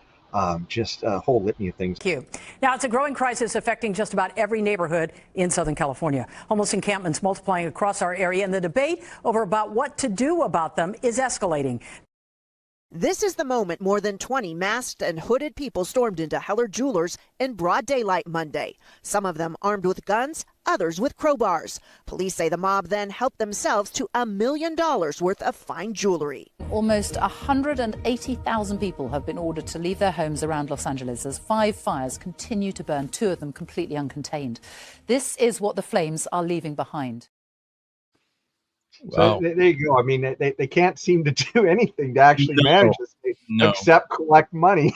just a whole litany of things. Thank you. Now, it's a growing crisis affecting just about every neighborhood in Southern California. Homeless encampments multiplying across our area, and the debate over about what to do about them is escalating. This is the moment more than 20 masked and hooded people stormed into Heller Jewelers in broad daylight Monday. Some of them armed with guns, others with crowbars. Police say the mob then helped themselves to $1 million worth of fine jewelry. Almost 180,000 people have been ordered to leave their homes around Los Angeles as 5 fires continue to burn, 2 of them completely uncontained. This is what the flames are leaving behind. Wow. So there you go. I mean, they can't seem to do anything to actually manage this except collect money.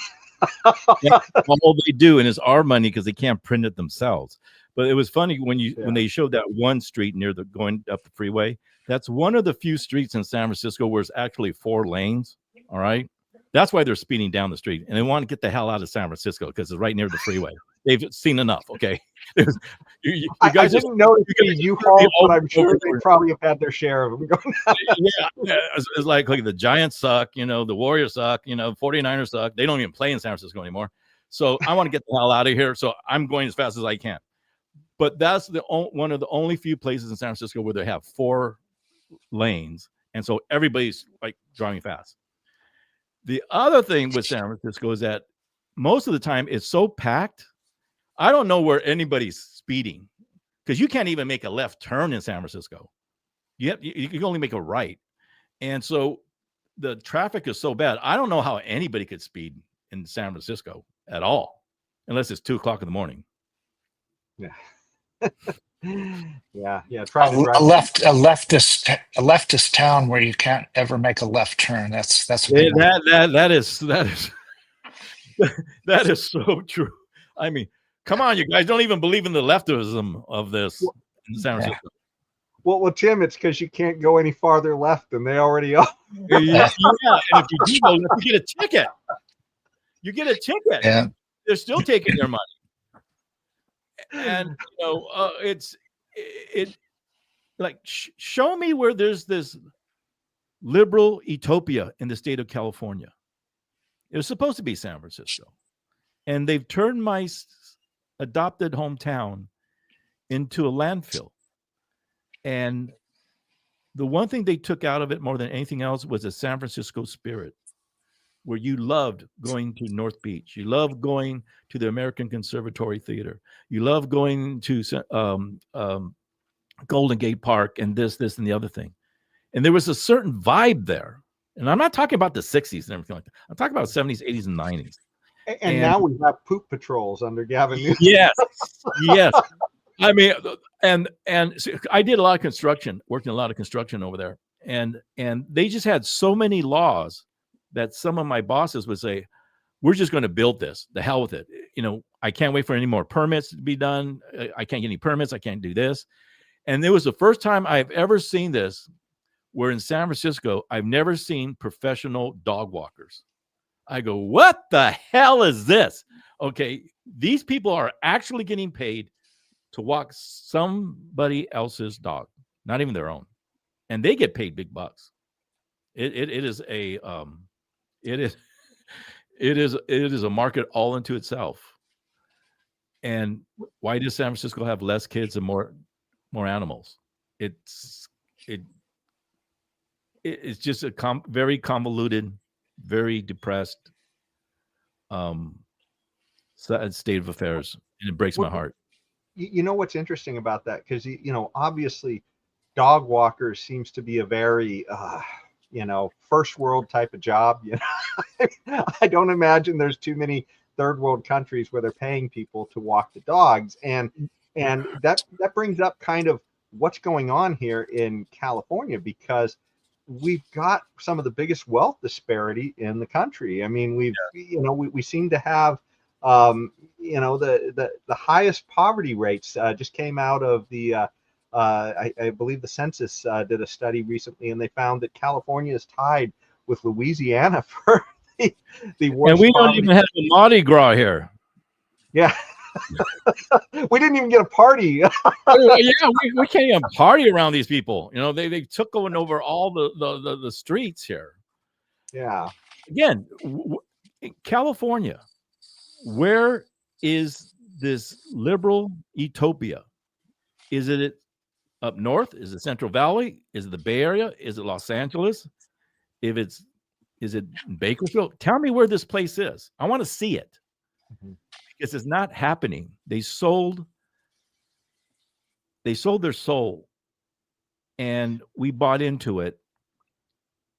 All they do, and it's our money because they can't print it themselves. But it was funny when they showed that one street near the going up the freeway. That's one of the few streets in San Francisco where it's actually 4 lanes. All right. That's why they're speeding down the street, and they want to get the hell out of San Francisco because it's right near the freeway. They've seen enough. Okay. You guys I didn't know it's U-Haul, but I'm sure they probably have had their share of them going. Yeah. It's like the Giants suck, the Warriors suck, 49ers suck. They don't even play in San Francisco anymore. So I want to get the hell out of here. So I'm going as fast as I can. But that's one of the only few places in San Francisco where they have 4 lanes. And so everybody's like driving fast. The other thing with San Francisco is that most of the time it's so packed. I don't know where anybody's speeding, because you can't even make a left turn in San Francisco. You can only make a right. And so the traffic is so bad. I don't know how anybody could speed in San Francisco at all, unless it's 2:00 in the morning. Yeah. Yeah. Trying to drive a leftist town where you can't ever make a left turn. That's a big one. That is so true. I mean, come on, you guys don't even believe in the leftism of this in San Francisco. Well, Tim, it's because you can't go any farther left than they already are. Yeah, and if you do go left, you get a ticket. You get a ticket. Yeah. They're still taking their money. And it's like show me where there's this liberal utopia in the state of California. It was supposed to be San Francisco, and they've turned my adopted hometown into a landfill. And the one thing they took out of it more than anything else was the San Francisco spirit, where you loved going to North Beach. You loved going to the American Conservatory Theater. You loved going to Golden Gate Park and this, and the other thing. And there was a certain vibe there. And I'm not talking about the 60s and everything like that. I'm talking about 70s, 80s, and 90s. And now we have poop patrols under Gavin Newsom. Yes. I mean, and so I did a lot of construction, worked in a lot of construction over there. And they just had so many laws that some of my bosses would say, we're just going to build this. The hell with it. I can't wait for any more permits to be done. I can't get any permits. I can't do this. And it was the first time I've ever seen this, where in San Francisco, I've never seen professional dog walkers. I go, what the hell is this? Okay, these people are actually getting paid to walk somebody else's dog, not even their own. And they get paid big bucks. It is a market all into itself. And why does San Francisco have less kids and more animals? It's just a very convoluted, very depressed state of affairs, and it breaks my heart. You know what's interesting about that? Because obviously, dog walkers seems to be a very first world type of job. I don't imagine there's too many third world countries where they're paying people to walk the dogs, and that brings up kind of what's going on here in California, because we've got some of the biggest wealth disparity in the country. I mean, we seem to have the highest poverty rates. Just came out of the I believe the census did a study recently, and they found that California is tied with Louisiana for the worst. And we don't even have a Mardi Gras here. Yeah. We didn't even get a party. we can't even party around these people. They took over all the streets here. Yeah. Again, California, where is this liberal utopia? Is it up north? Is it Central Valley? Is it the Bay Area? Is it Los Angeles? Is it Bakersfield? Tell me where this place is. I want to see it. Mm-hmm. Because it's not happening. They sold their soul, and we bought into it.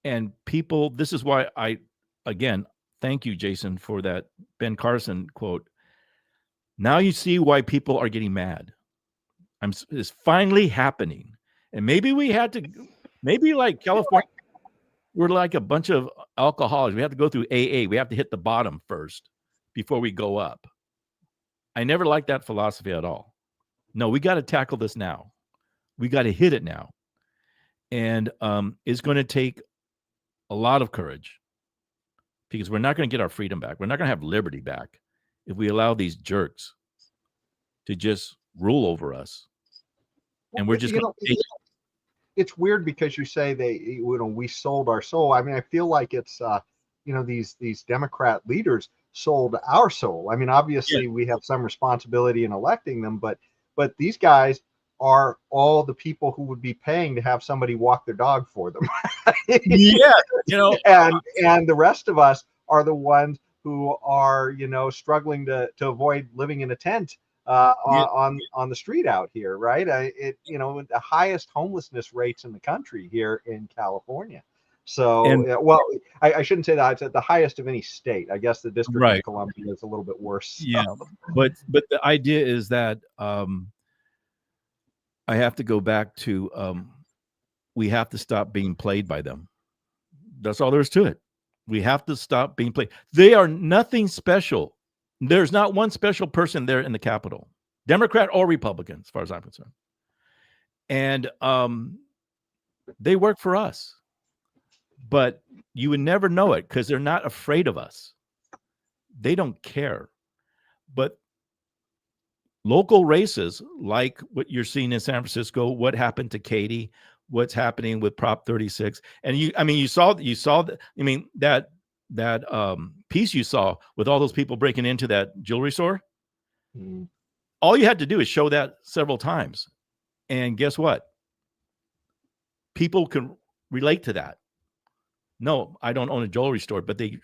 And people, this is why again, thank you, Jason, for that Ben Carson quote. Now you see why people are getting mad. It's finally happening. And maybe like California, we're like a bunch of alcoholics. We have to go through AA. We have to hit the bottom first before we go up. I never liked that philosophy at all. No, we got to tackle this now. We got to hit it now. And it's going to take a lot of courage, because we're not going to get our freedom back. We're not going to have liberty back if we allow these jerks to just rule over us. And we're just going to it's weird because you say we sold our soul. I mean, I feel like it's these Democrat leaders sold our soul. I mean, obviously we have some responsibility in electing them, but these guys are all the people who would be paying to have somebody walk their dog for them. Yeah, and the rest of us are the ones who are, struggling to avoid living in a tent on the street out here, right? The highest homelessness rates in the country here in California. So, And well, I shouldn't say that. It's at the highest of any state. I guess the District right. of Columbia is a little bit worse. Yeah, but the idea is that I have to go back to we have to stop being played by them. That's all there is to it. We have to stop being played. They are nothing special. There's not one special person there in the Capitol, Democrat or Republican, as far as I'm concerned. And they work for us, but you would never know it because they're not afraid of us. They don't care. But local races, like what you're seeing in San Francisco, what happened to Katie, what's happening with Prop 36, and you saw that piece you saw with all those people breaking into that jewelry store. Mm. All you had to do is show that several times, and guess what? People can relate to that. No, I don't own a jewelry store, but they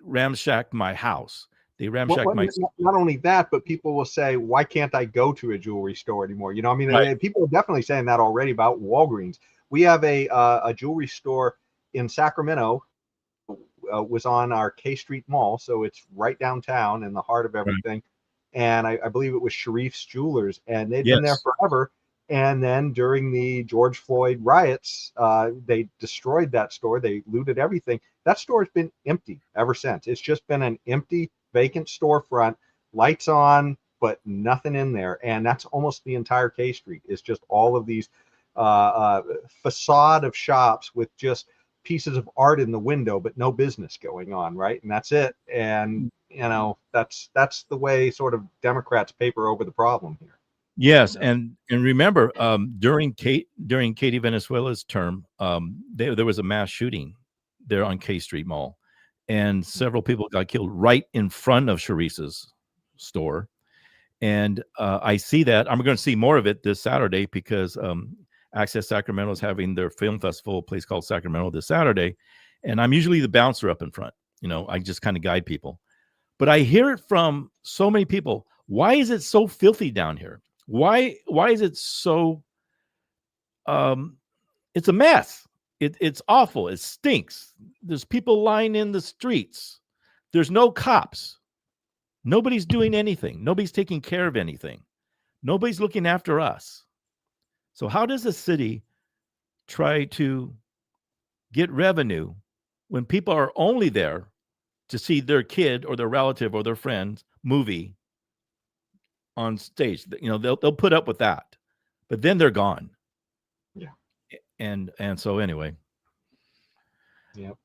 ramshacked my house. They ramshacked my. Not only that, but people will say, "Why can't I go to a jewelry store anymore?" Right. People are definitely saying that already about Walgreens. We have a jewelry store in Sacramento. Was on our K Street Mall, so it's right downtown in the heart of everything. Right. And I believe it was Sharif's Jewelers, and they'd been there forever. And then during the George Floyd riots, they destroyed that store. They looted everything. That store has been empty ever since. It's just been an empty, vacant storefront, lights on, but nothing in there. And that's almost the entire K Street. It's just all of these facade of shops with just pieces of art in the window, but no business going on, right? And that's it. And that's the way sort of Democrats paper over the problem here. Yes, and remember, during Katie Venezuela's term, there was a mass shooting there on K Street Mall, and several people got killed right in front of Sharice's store. And I see that I'm going to see more of it this Saturday because Access Sacramento is having their film festival, a place called Sacramento, this Saturday, and I'm usually the bouncer up in front. I just kind of guide people, but I hear it from so many people. Why is it so filthy down here? Why is it so it's a mess. It's awful. It stinks. There's people lying in the streets. There's no cops. Nobody's doing anything. Nobody's taking care of anything. Nobody's looking after us. So how does a city try to get revenue when people are only there to see their kid or their relative or their friend's movie on stage? They'll put up with that, but then they're gone. Yeah. And so anyway. Yep.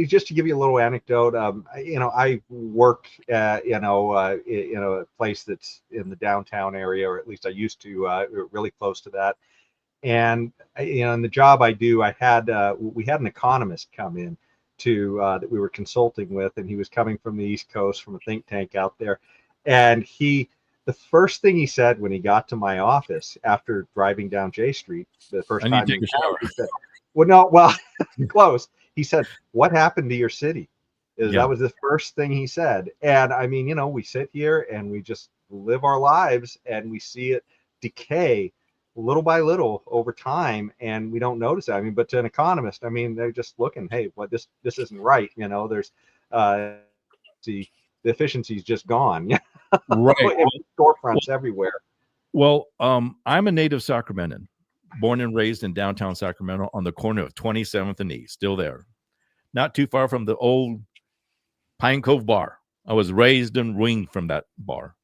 Just to give you a little anecdote, I work in a place that's in the downtown area, or at least I used to, really close to that. And in the job I do, we had an economist come in that we were consulting with, and he was coming from the East Coast from a think tank out there. And the first thing he said when he got to my office after driving down J Street, the first time he said, close. He said, "What happened to your city?" That was the first thing he said. And we sit here and we just live our lives and we see it decay little by little over time, and we don't notice that. But to an economist, they're just looking, hey, this isn't right. There's the efficiency is just gone. Right. Storefronts everywhere. Well, I'm a native Sacramentan, born and raised in downtown Sacramento on the corner of 27th and E, still there. Not too far from the old Pine Cove bar. I was raised and winged from that bar.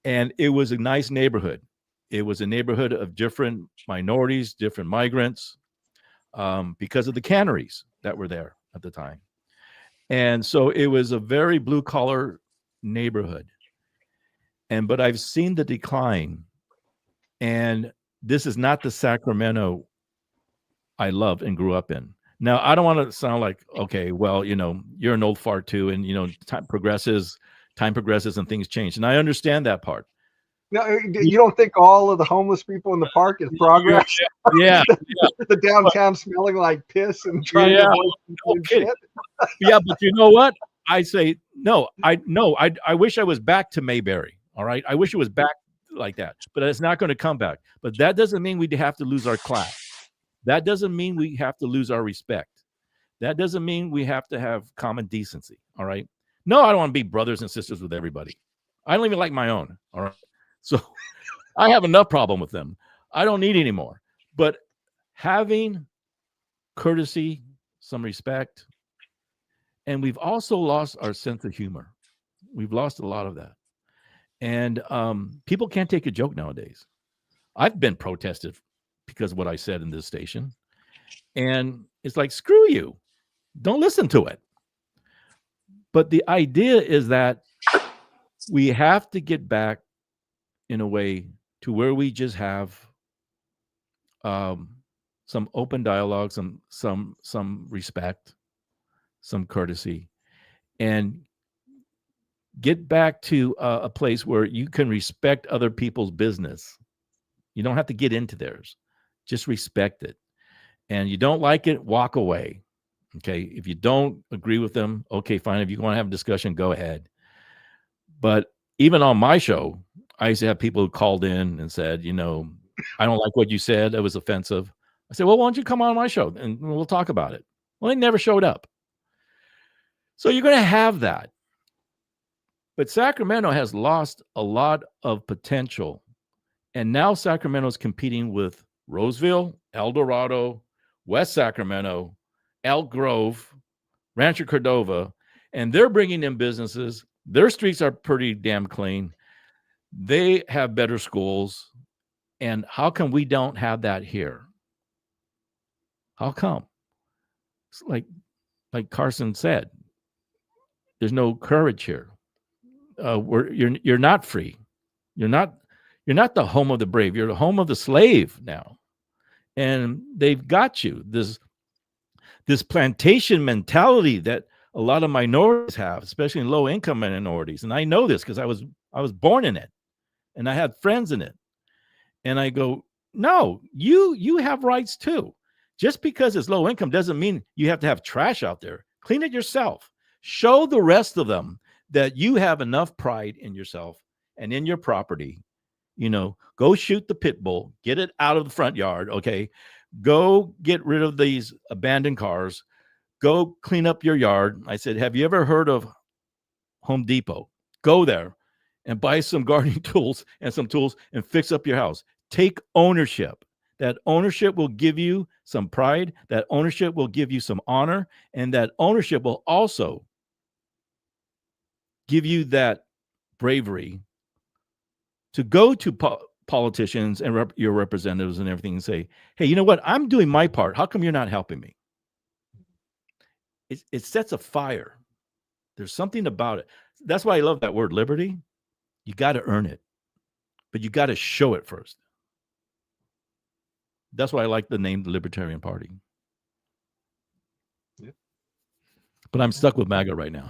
And it was a nice neighborhood. It was a neighborhood of different minorities, different migrants, because of the canneries that were there at the time. And so it was a very blue-collar neighborhood. But I've seen the decline. And this is not the Sacramento I loved and grew up in. Now, I don't want to sound like, okay, well, you're an old fart too, and time progresses and things change. And I understand that part. No, you don't think all of the homeless people in the park is progress? Yeah. The downtown smelling like piss and trying to Yeah, avoid no and kidding. shit. Yeah, but you know what? I say no. I wish I was back to Mayberry. All right, I wish it was back like that, but it's not going to come back. But that doesn't mean we have to lose our class. That doesn't mean we have to lose our respect. That doesn't mean we have to have common decency. All right. No, I don't want to be brothers and sisters with everybody. I don't even like my own. All right. So I have enough problem with them. I don't need any more. But having courtesy, some respect, and we've also lost our sense of humor. We've lost a lot of that. And people can't take a joke nowadays. I've been protested because of what I said in this station. And it's like, screw you. Don't listen to it. But the idea is that we have to get back in a way to where we just have some open dialogue, some respect, some courtesy, and get back to a place where you can respect other people's business. You don't have to get into theirs. Just respect it. And you don't like it, walk away. Okay. If you don't agree with them, okay, fine. If you want to have a discussion, go ahead. But even on my show, I used to have people who called in and said, I don't like what you said. It was offensive. I said, well, why don't you come on my show and we'll talk about it? Well, they never showed up. So you're going to have that. But Sacramento has lost a lot of potential. And now Sacramento is competing with Roseville, El Dorado, West Sacramento, Elk Grove, Rancho Cordova, and they're bringing in businesses. Their streets are pretty damn clean. They have better schools. And how come we don't have that here? How come? It's like Carson said, there's no courage here. You're not free. You're not the home of the brave. You're the home of the slave now. And they've got you. This plantation mentality that a lot of minorities have, especially in low income minorities. And I know this because I was born in it and I had friends in it. And I go, no, you have rights too. Just because it's low income doesn't mean you have to have trash out there. Clean it yourself. Show the rest of them that you have enough pride in yourself and in your property. Go shoot the pit bull, get it out of the front yard. Okay. Go get rid of these abandoned cars. Go clean up your yard. I said, have you ever heard of Home Depot? Go there and buy some gardening tools and some tools and fix up your house. Take ownership. That ownership will give you some pride. That ownership will give you some honor. And that ownership will also give you that bravery to go to politicians and your representatives and everything and say, hey, you know what? I'm doing my part. How come you're not helping me? It sets a fire. There's something about it. That's why I love that word liberty. You got to earn it, but you got to show it first. That's why I like the name the Libertarian Party. Yeah. But I'm stuck with MAGA right now.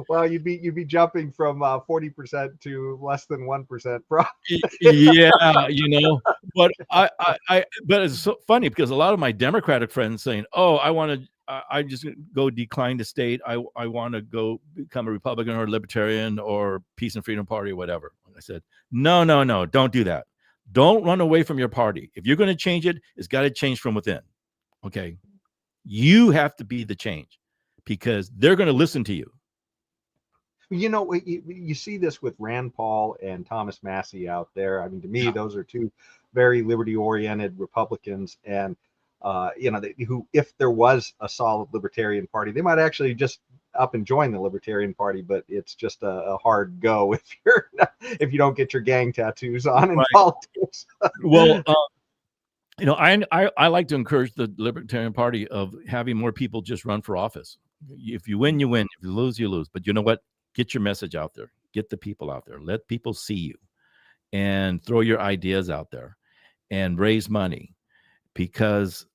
Well, you'd be jumping from 40% to less than 1%. Yeah, but but it's so funny because a lot of my Democratic friends saying, "Oh, I just go decline the state. I want to go become a Republican or a Libertarian or Peace and Freedom Party or whatever." I said, no, don't do that. Don't run away from your party. If you're going to change it, it's got to change from within. Okay, you have to be the change because they're going to listen to you. You see this with Rand Paul and Thomas Massie out there. I mean, to me, those are two very liberty-oriented Republicans, and who, if there was a solid Libertarian Party, they might actually just up and join the Libertarian Party. But it's just a hard go if you don't get your gang tattoos on in politics. Well, I like to encourage the Libertarian Party of having more people just run for office. If you win, you win. If you lose, you lose. But you know what? Get your message out there. Get the people out there. Let people see you and throw your ideas out there and raise money because,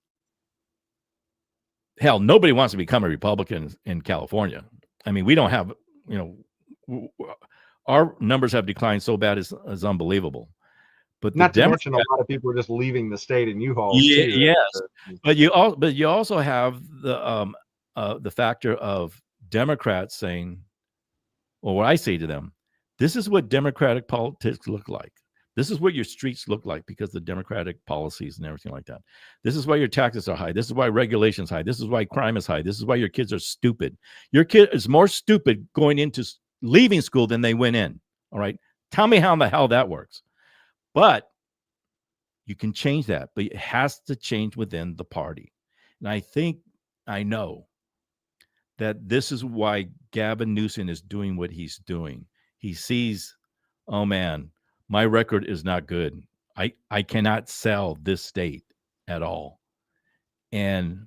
hell, nobody wants to become a Republican in California. I mean, we don't have, our numbers have declined so bad is unbelievable. But not to mention a lot of people are just leaving the state in U-Hauls too. Yes, but you also have the factor of Democrats saying, well, what I say to them, this is what Democratic politics look like. This is what your streets look like because of the Democratic policies and everything like that. This is why your taxes are high. This is why regulation's high. This is why crime is high. This is why your kids are stupid. Your kid is more stupid going into leaving school than they went in. All right. Tell me how in the hell that works. But you can change that, but it has to change within the party. And I know that this is why Gavin Newsom is doing what he's doing. He sees, oh man, my record is not good. I cannot sell this state at all. And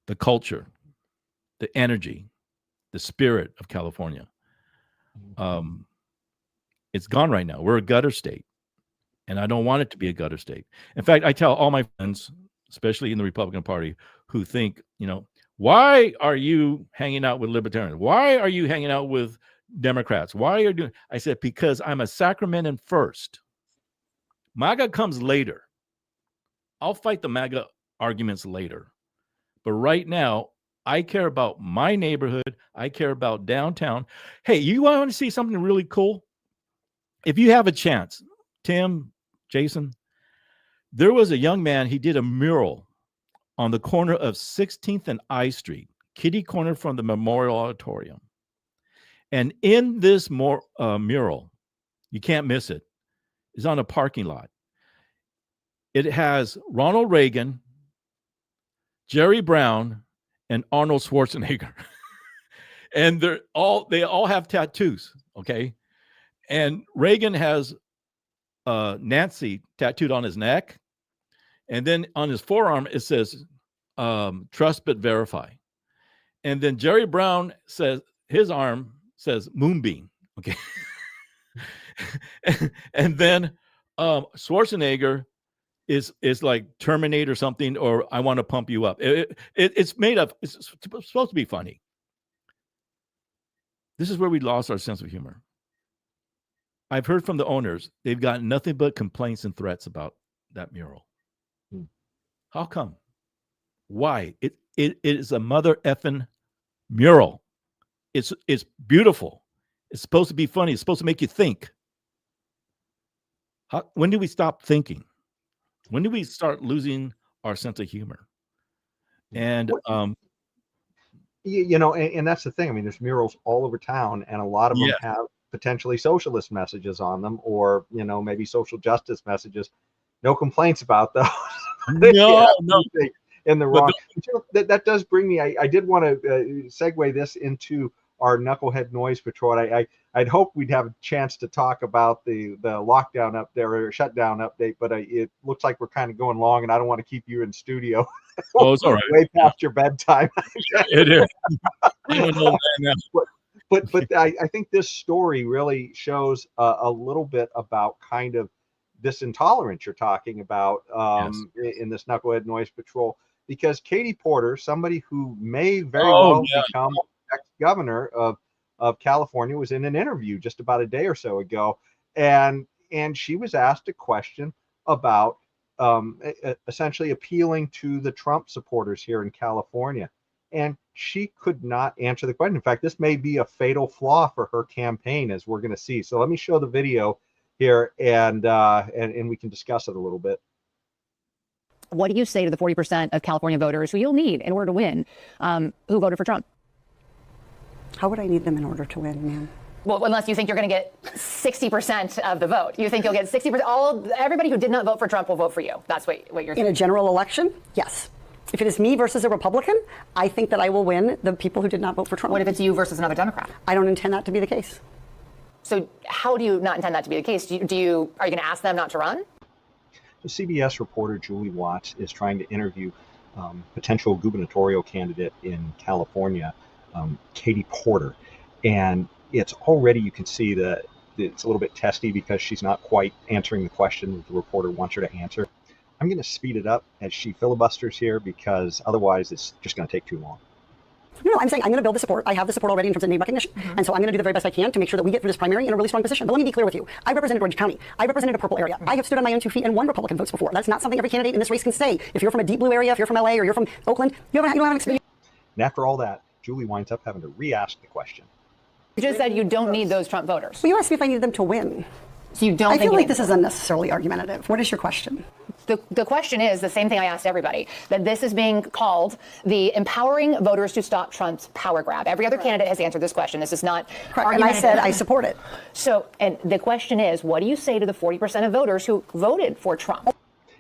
the culture, the energy, the spirit of California, it's gone right now. We're a gutter state. And I don't want it to be a gutter state. In fact, I tell all my friends, especially in the Republican Party, who think, why are you hanging out with libertarians? Why are you hanging out with Democrats? Why are you doing? I said, because I'm a Sacramentan first. MAGA comes later. I'll fight the MAGA arguments later. But right now, I care about my neighborhood. I care about downtown. Hey, you want to see something really cool? If you have a chance, Tim, Jason, there was a young man, he did a mural on the corner of 16th and I Street, kitty corner from the Memorial Auditorium. And in this mural, you can't miss it, is on a parking lot. It has Ronald Reagan, Jerry Brown, and Arnold Schwarzenegger. And they all have tattoos, okay? And Reagan has Nancy tattooed on his neck, and then on his forearm it says trust but verify. And then Jerry Brown says his arm says moonbeam, okay? and then Schwarzenegger is like Terminator something, or I want to pump you up. It's made up, it's supposed to be funny. This is where we lost our sense of humor. I've heard from the owners, they've got nothing but complaints and threats about that mural. How come? Why? It is a mother effing mural. It's beautiful. It's supposed to be funny. It's supposed to make you think. When do we stop thinking? When do we start losing our sense of humor? And and that's the thing. I mean, there's murals all over town, and a lot of them have potentially socialist messages on them, or maybe social justice messages. No complaints about those. No. In the wrong. That does bring me. I did want to segue this into our Knucklehead Noise Patrol. I'd hoped we'd have a chance to talk about the lockdown up there, or shutdown update, but it looks like we're kind of going long, and I don't want to keep you in studio. Oh, it's all right. Way past your bedtime. It is. I'm an old man now. But I think this story really shows a little bit about kind of this intolerance you're talking about in this Knucklehead Noise Patrol, because Katie Porter, somebody who may very well become ex-governor of California, was in an interview just about a day or so ago, and she was asked a question about essentially appealing to the Trump supporters here in California. And she could not answer the question. In fact, this may be a fatal flaw for her campaign, as we're going to see. So let me show the video here, and we can discuss it a little bit. What do you say to the 40% of California voters who you'll need in order to win, who voted for Trump? How would I need them in order to win, ma'am? Well, unless you think you're going to get 60% of the vote. You think you'll get 60%? Everybody who did not vote for Trump will vote for you. That's what you're saying. In a general election, yes. If it is me versus a Republican, I think that I will win the people who did not vote for Trump. What if it's you versus another Democrat? I don't intend that to be the case. So how do you not intend that to be the case? Are you going to ask them not to run? So CBS reporter Julie Watts is trying to interview potential gubernatorial candidate in California, Katie Porter. And it's already, you can see that it's a little bit testy because she's not quite answering the question that the reporter wants her to answer. I'm going to speed it up as she filibusters here, because otherwise it's just going to take too long. No, I'm saying I'm going to build the support. I have the support already in terms of name recognition. And so I'm going to do the very best I can to make sure that we get through this primary in a really strong position. But let me be clear with you. I represented Orange County. I represented a purple area. I have stood on my own 2 feet and won Republican votes before. That's not something every candidate in this race can say. If you're from a deep blue area, if you're from LA or you're from Oakland, you don't have an experience. And after all that, Julie winds up having to re-ask the question. You just said you don't need those Trump voters. Well, you asked me if I needed them to win. So you don't I think feel you like need this them. is unnecessarily argumentative. What is your question? The question is the same thing I asked everybody, that this is being called the empowering voters to stop Trump's power grab. Every other candidate has answered this question. This is not Correct. And I said I support it. So, and the question is, what do you say to the 40% of voters who voted for Trump?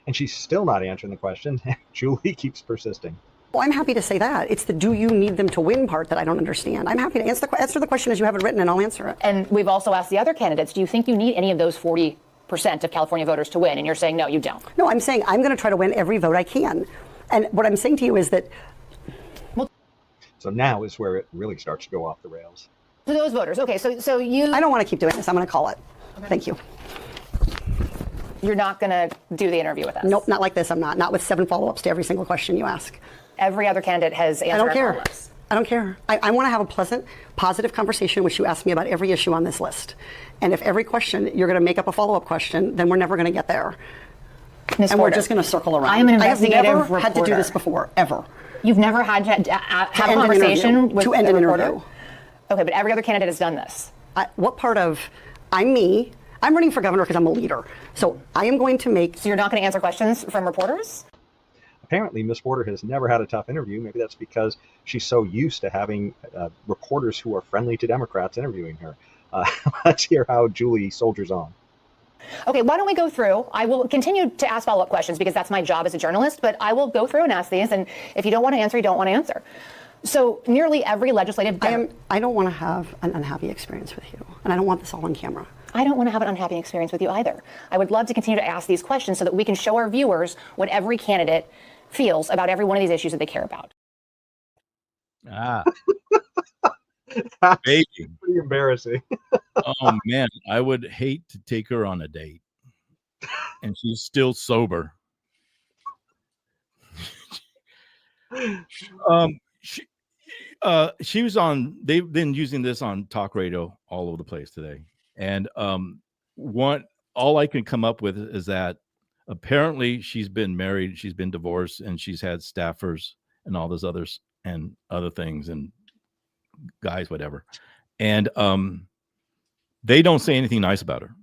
And she's still not answering the question. Julie keeps persisting. Well, I'm happy to say that. It's the do you need them to win part that I don't understand. I'm happy to answer the question as you have it written, and I'll answer it. And we've also asked the other candidates, do you think you need any of those 40% of California voters to win? And you're saying, no, you don't. No, I'm saying I'm going to try to win every vote I can. And what I'm saying to you is that... So now is where it really starts to go off the rails. To those voters, okay, so you... I don't want to keep doing this. I'm going to call it. Okay. Thank you. You're not going to do the interview with us? Nope, not like this. I'm not. Not with 7 follow-ups to every single question you ask. Every other candidate has answered. I don't care. Follow-ups. I don't care. I want to have a pleasant, positive conversation, which you ask me about every issue on this list. And if every question you're going to make up a follow-up question, then we're never going to get there. Ms. And we're Porter, just going to circle around. I am an investigative I have never had to do reporter. this before, ever. You've never had to have a end an conversation interview. with To end a an reporter? interview. Okay, but every other candidate has done this. What part of I'm me? I'm running for governor because I'm a leader. So I am going to make... So you're not going to answer questions from reporters? Apparently, Ms. Porter has never had a tough interview. Maybe that's because she's so used to having reporters who are friendly to Democrats interviewing her. Let's hear how Julie soldiers on. Okay, why don't we go through? I will continue to ask follow-up questions because that's my job as a journalist, but I will go through and ask these, and if you don't want to answer, you don't want to answer. So nearly every legislative... I don't want to have an unhappy experience with you, and I don't want this all on camera. I don't want to have an unhappy experience with you either. I would love to continue to ask these questions so that we can show our viewers what every candidate feels about every one of these issues that they care about. Baby. Pretty embarrassing. Oh man, I would hate to take her on a date, and she's still sober. She was on. They've been using this on talk radio all over the place today, and all I can come up with is that apparently she's been married, she's been divorced, and she's had staffers and all those others and other things and guys, whatever. And they don't say anything nice about her.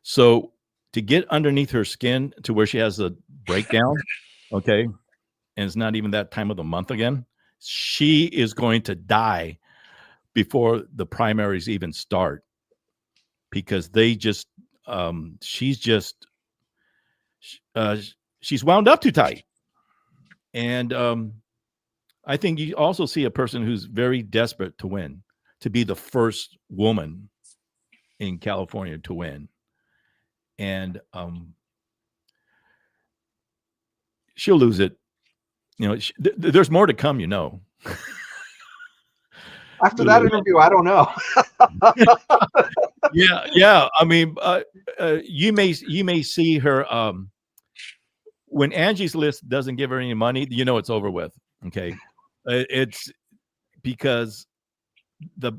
So to get underneath her skin to where she has a breakdown, okay, and it's not even that time of the month again, she is going to die before the primaries even start because they just, she's wound up too tight. And I think you also see a person who's very desperate to win, to be the first woman in California to win. And she'll lose it. You know, there's more to come, you know. After that interview, I don't know. Yeah. I mean, you may see her when Angie's List doesn't give her any money. You know, it's over with. Okay, it's because the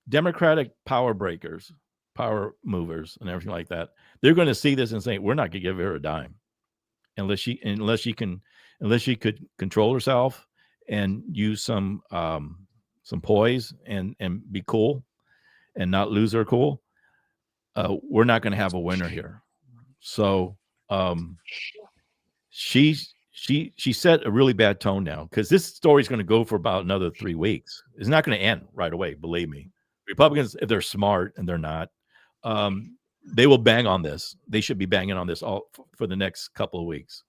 Democratic power breakers, power movers, and everything like that, they're going to see this and say, "We're not going to give her a dime unless she could control herself and use some poise and be cool and not lose her cool. We're not going to have a winner here." So she set a really bad tone now because this story is going to go for about another 3 weeks. It's not going to end right away. Believe me, Republicans, if they're smart, and they're not, they will bang on this. They should be banging on this all for the next couple of weeks.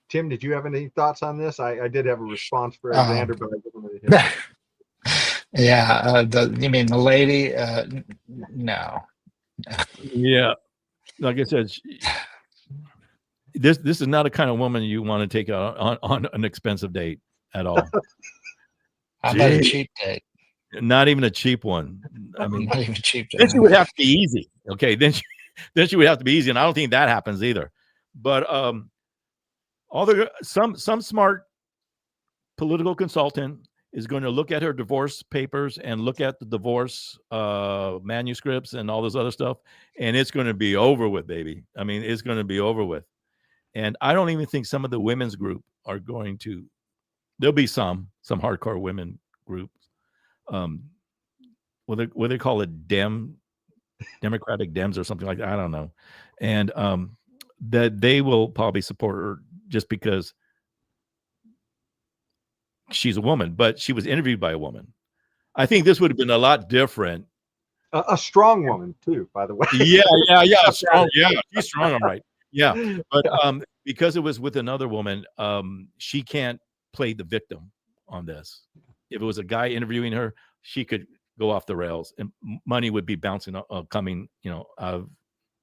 Tim, did you have any thoughts on this? I did have a response for Alexander, but I didn't want to hear it. Yeah, you mean the lady? No. Yeah, like I said, this is not a kind of woman you want to take out on an expensive date at all. How about a cheap date? Not even a cheap one. I mean, not even a cheap date. Then she would have to be easy. Okay, then she would have to be easy, and I don't think that happens either. But some smart political consultant is going to look at her divorce papers and look at the divorce manuscripts and all this other stuff, and it's going to be over with, baby. I mean, it's going to be over with. And I don't even think some of the women's group are going to. There'll be some hardcore women groups. What they call it, Democratic Dems or something like that. I don't know. And that they will probably support her just because she's a woman, but she was interviewed by a woman. I think this would have been a lot different. A strong woman too, by the way. Yeah. Strong. Yeah, she's strong. I'm right. Yeah. But because it was with another woman, she can't play the victim on this. If it was a guy interviewing her, she could go off the rails and money would be bouncing, coming, out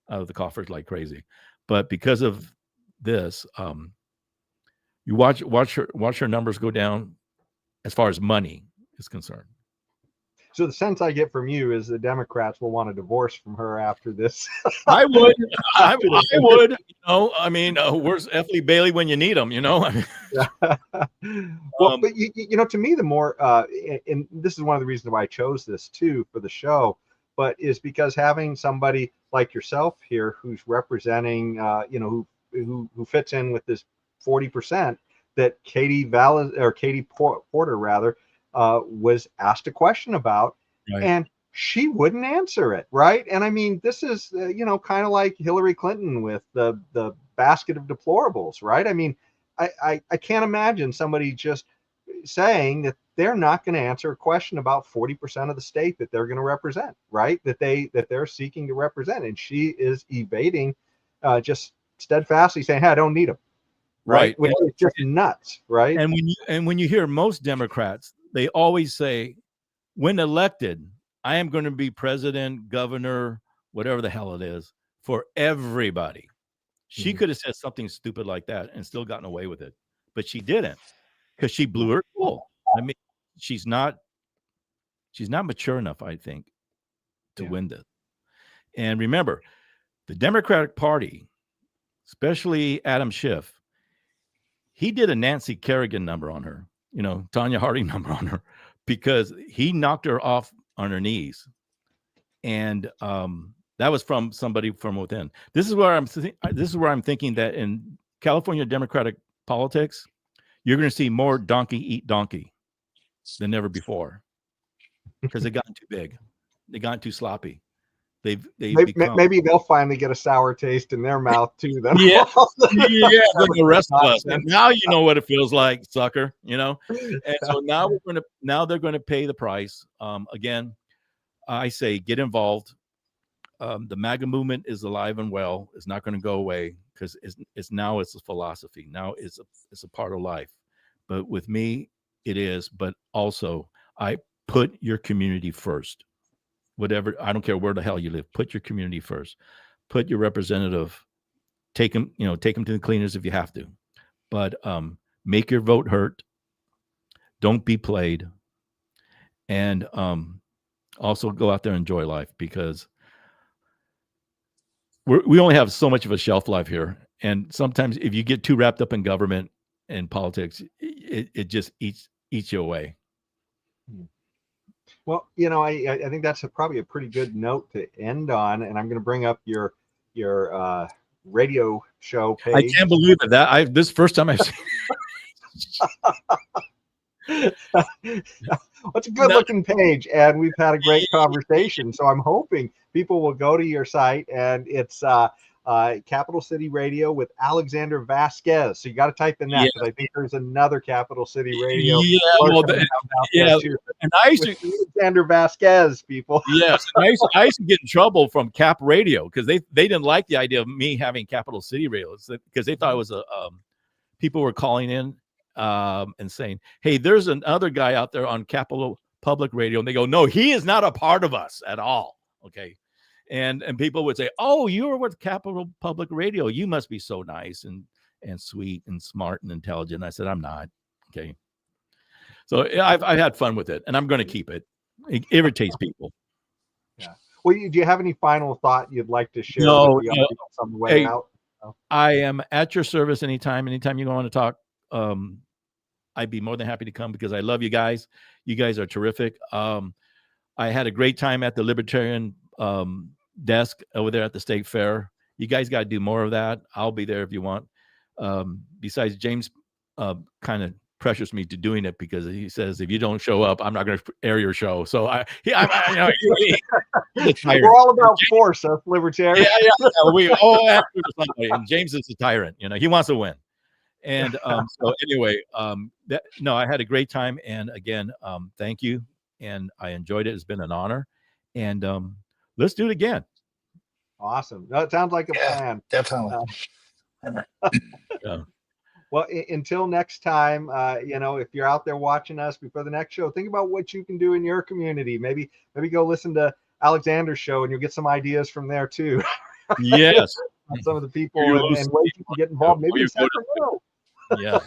of the coffers like crazy. But because of this, you watch her numbers go down as far as money is concerned. So the sense I get from you is the Democrats will want a divorce from her after this. I would. I would. I mean, where's F. Lee Bailey when you need him? Well, but to me, the more, and this is one of the reasons why I chose this too for the show, but is because having somebody like yourself here who's representing, who fits in with this 40% that Katie Porter rather. Was asked a question about, right. And she wouldn't answer it, right? And I mean, this is kind of like Hillary Clinton with the basket of deplorables, right? I mean, I can't imagine somebody just saying that they're not going to answer a question about 40% of the state that they're going to represent, right? That they're seeking to represent, and she is evading, just steadfastly saying, "Hey, I don't need them." Right. Which is just nuts, right? And when you hear most Democrats, they always say, when elected, I am going to be president, governor, whatever the hell it is, for everybody. She could have said something stupid like that and still gotten away with it. But she didn't, because she blew her cool. I mean, she's not mature enough, I think, to win this. And remember, the Democratic Party, especially Adam Schiff, he did a Nancy Kerrigan number on her, Tanya Harding number on her, because he knocked her off on her knees. And that was from somebody from within. This is where I'm thinking that in California Democratic politics, you're going to see more donkey eat donkey than ever before, because they've gotten too big. They got too sloppy. Maybe they'll finally get a sour taste in their mouth too. Then the rest of us. And now you know what it feels like, sucker. And so now they're going to pay the price. Again, I say get involved. The MAGA movement is alive and well. It's not going to go away, because it's a philosophy. Now it's a part of life. But with me, it is. But also, I put your community first. Whatever, I don't care where the hell you live. Put your community first. Put your representative. Take them to the cleaners if you have to, but make your vote hurt. Don't be played, and also go out there and enjoy life, because we only have so much of a shelf life here, and sometimes if you get too wrapped up in government and politics, it just eats you away. Well, I think that's probably a pretty good note to end on, and I'm going to bring up your radio show page. I can't believe it. This first time I've seen it. It's a good-looking page, and we've had a great conversation. So I'm hoping people will go to your site, and it's Capital City Radio with Alexander Vasquez. So you got to type in that, because I think there's another Capital City Radio. And I used to Alexander Vasquez, people. Yes, I used to get in trouble from Cap Radio, because they didn't like the idea of me having Capital City Radio, because they thought it was people were calling in and saying, "Hey, there's another guy out there on Capital Public Radio," and they go, "No, he is not a part of us at all." Okay. And people would say, "Oh, you're with Capital Public Radio. You must be so nice and sweet and smart and intelligent." I said, "I'm not." Okay. So I've had fun with it, and I'm going to keep it. It irritates people. Yeah. Well, do you have any final thought you'd like to share? No. With the audience on the way out? I am at your service anytime you want to talk I'd be more than happy to come because I love you guys. You guys are terrific. I had a great time at the Libertarian desk over there at the State Fair. You guys got to do more of that. I'll be there if you want. Besides, James kind of pressures me to doing it because he says if you don't show up, I'm not going to air your show. So we're all about force, us libertarians. Yeah. We all after somebody, and James is a tyrant. He wants to win. And so anyway, I had a great time, and again, thank you, and I enjoyed it. It's been an honor, and let's do it again. Awesome. No, it sounds like a plan. Definitely. Yeah. Well, until next time, if you're out there watching us before the next show, think about what you can do in your community. Maybe go listen to Alexander's show, and you'll get some ideas from there too. Yes. Some of the people and ways you can get involved. Maybe in Sacramento. Yeah.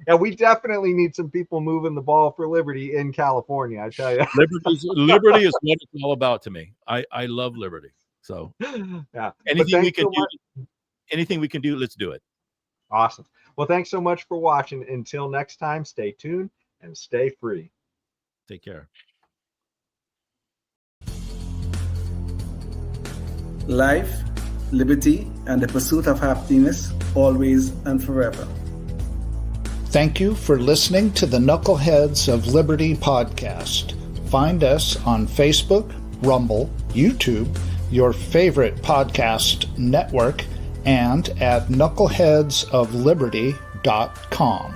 Yeah, we definitely need some people moving the ball for liberty in California, I tell you. Liberty is what it's all about to me. I love liberty. So yeah. Anything we can do, let's do it. Awesome. Well, thanks so much for watching. Until next time, stay tuned and stay free. Take care. Life, liberty, and the pursuit of happiness, always and forever. Thank you for listening to the Knuckleheads of Liberty podcast. Find us on Facebook, Rumble, YouTube, your favorite podcast network, and at knuckleheadsofliberty.com.